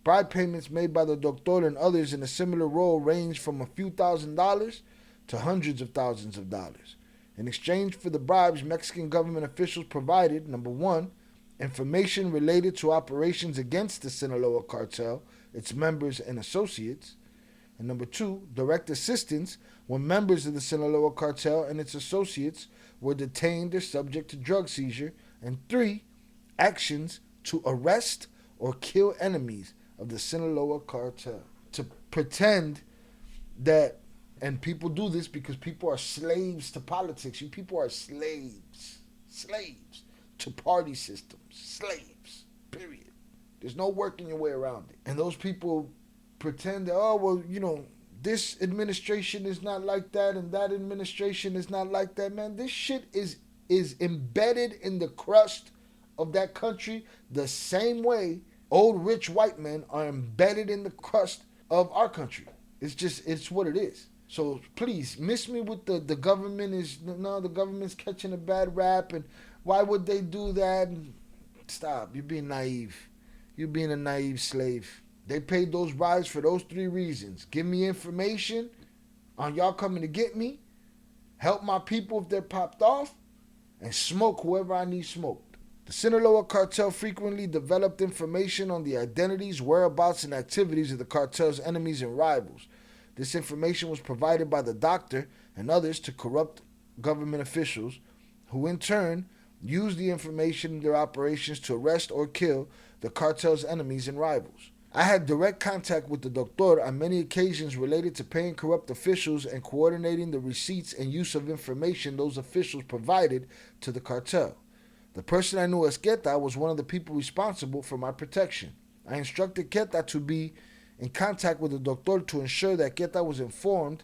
bribe payments made by the Doctor and others in a similar role range from a few $1,000s to hundreds of thousands of dollars. In exchange for the bribes, Mexican government officials provided, number 1, information related to operations against the Sinaloa cartel, its members and associates, and number 2, direct assistance when members of the Sinaloa cartel and its associates were detained or subject to drug seizure, and 3, actions to arrest or kill enemies of the Sinaloa cartel. To pretend that, and people do this because people are slaves to politics. You people are slaves to party systems, slaves, period. There's no working your way around it. And those people pretend that, oh, well, you know, this administration is not like that and that administration is not like that. Man, this shit is embedded in the crust of that country the same way old rich white men are embedded in the crust of our country. It's what it is. So please, miss me with the government is, no, the government's catching a bad rap and why would they do that? Stop, you're being naive. You're being a naive slave. They paid those bribes for those 3 reasons. Give me information on y'all coming to get me, help my people if they're popped off, and smoke whoever I need smoked. The Sinaloa cartel frequently developed information on the identities, whereabouts, and activities of the cartel's enemies and rivals. This information was provided by the doctor and others to corrupt government officials, who in turn used the information in their operations to arrest or kill the cartel's enemies and rivals. I had direct contact with the Doctor on many occasions related to paying corrupt officials and coordinating the receipts and use of information those officials provided to the cartel. The person I knew as Queta was one of the people responsible for my protection. I instructed Queta to be in contact with the Doctor to ensure that Queta was informed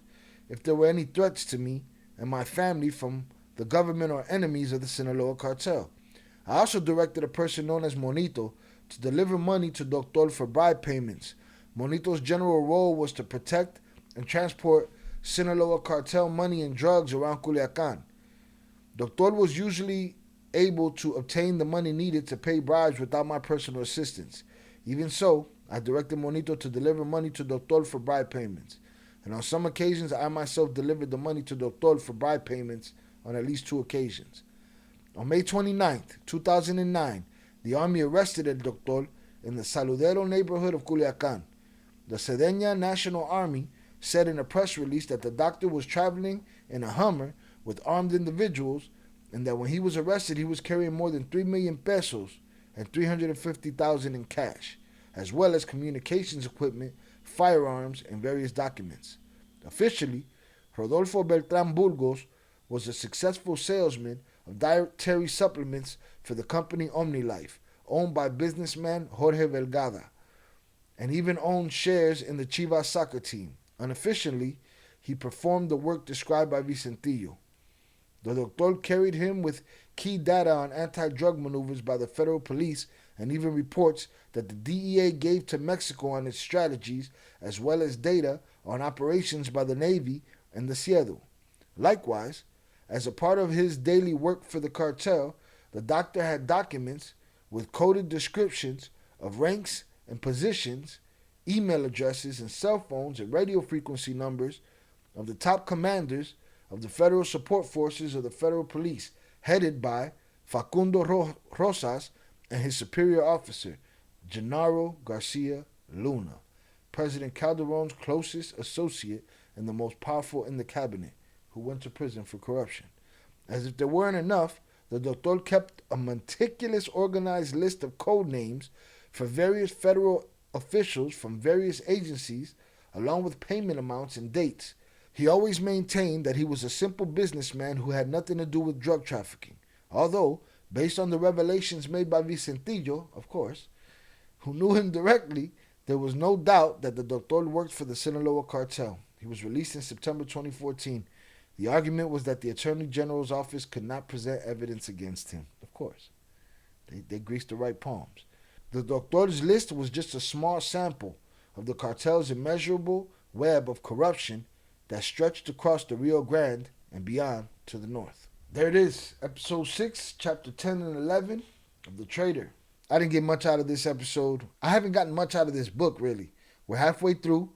if there were any threats to me and my family from the government or enemies of the Sinaloa cartel. I also directed a person known as Monito to deliver money to Doctor for bribe payments. Monito's general role was to protect and transport Sinaloa cartel money and drugs around Culiacan. Doctor was usually able to obtain the money needed to pay bribes without my personal assistance. Even so, I directed Monito to deliver money to Doctor for bribe payments. And on some occasions, I myself delivered the money to Doctor for bribe payments on at least 2 occasions. On May 29th, 2009, the Army arrested El Doctor in the Saludero neighborhood of Culiacan. The Cedeña National Army said in a press release that the doctor was traveling in a Hummer with armed individuals and that when he was arrested, he was carrying more than 3 million pesos and $350,000 in cash, as well as communications equipment, firearms, and various documents. Officially, Rodolfo Beltrán Burgos was a successful salesman of dietary supplements for the company OmniLife, owned by businessman Jorge Vergara, and even owned shares in the Chivas soccer team. Unofficially, he performed the work described by Vicentillo. The doctor carried him with key data on anti-drug maneuvers by the federal police and even reports that the DEA gave to Mexico on its strategies, as well as data on operations by the Navy and the Cielo. Likewise, as a part of his daily work for the cartel, the doctor had documents with coded descriptions of ranks and positions, email addresses and cell phones and radio frequency numbers of the top commanders of the Federal Support Forces of the Federal Police, headed by Facundo Rosas and his superior officer, Genaro Garcia Luna, President Calderon's closest associate and the most powerful in the cabinet, who went to prison for corruption. As if there weren't enough, the doctor kept a meticulous organized list of code names for various federal officials from various agencies, along with payment amounts and dates. He always maintained that he was a simple businessman who had nothing to do with drug trafficking, although, based on the revelations made by Vicentillo, of course, who knew him directly, there was no doubt that the doctor worked for the Sinaloa cartel. He was released in September 2014. The argument was that the Attorney General's office could not present evidence against him. Of course. They greased the right palms. The doctor's list was just a small sample of the cartel's immeasurable web of corruption that stretched across the Rio Grande and beyond to the north. There it is, episode 6, chapter 10 and 11 of The Traitor. I didn't get much out of this episode. I haven't gotten much out of this book, really. We're halfway through,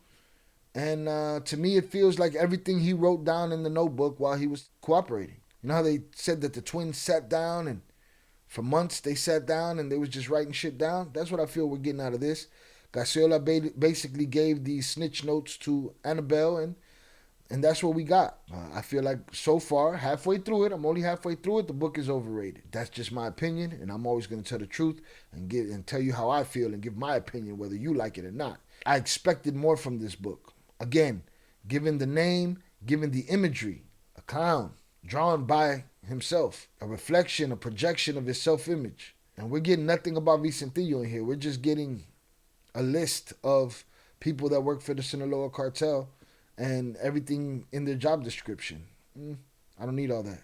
and to me it feels like everything he wrote down in the notebook while he was cooperating. You know how they said that the twins sat down, and for months they sat down and they was just writing shit down? That's what I feel we're getting out of this. Garciola basically gave these snitch notes to Anabel, and that's what we got. I feel like so far, halfway through it, I'm only halfway through it, the book is overrated. That's just my opinion, and I'm always going to tell the truth and tell you how I feel and give my opinion whether you like it or not. I expected more from this book. Again, given the name, given the imagery, a clown drawn by himself, a reflection, a projection of his self-image. And we're getting nothing about Vicentillo in here. We're just getting a list of people that work for the Sinaloa cartel and everything in their job description. I don't need all that.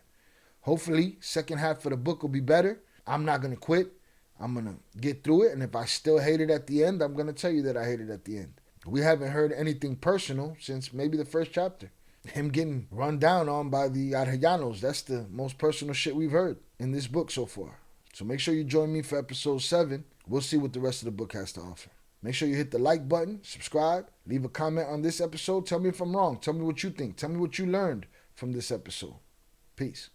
Hopefully, second half of the book will be better. I'm not going to quit. I'm going to get through it. And if I still hate it at the end, I'm going to tell you that I hate it at the end. We haven't heard anything personal since maybe the first chapter. Him getting run down on by the Arjellanos. That's the most personal shit we've heard in this book so far. So make sure you join me for episode 7. We'll see what the rest of the book has to offer. Make sure you hit the like button, subscribe, leave a comment on this episode. Tell me if I'm wrong. Tell me what you think. Tell me what you learned from this episode. Peace.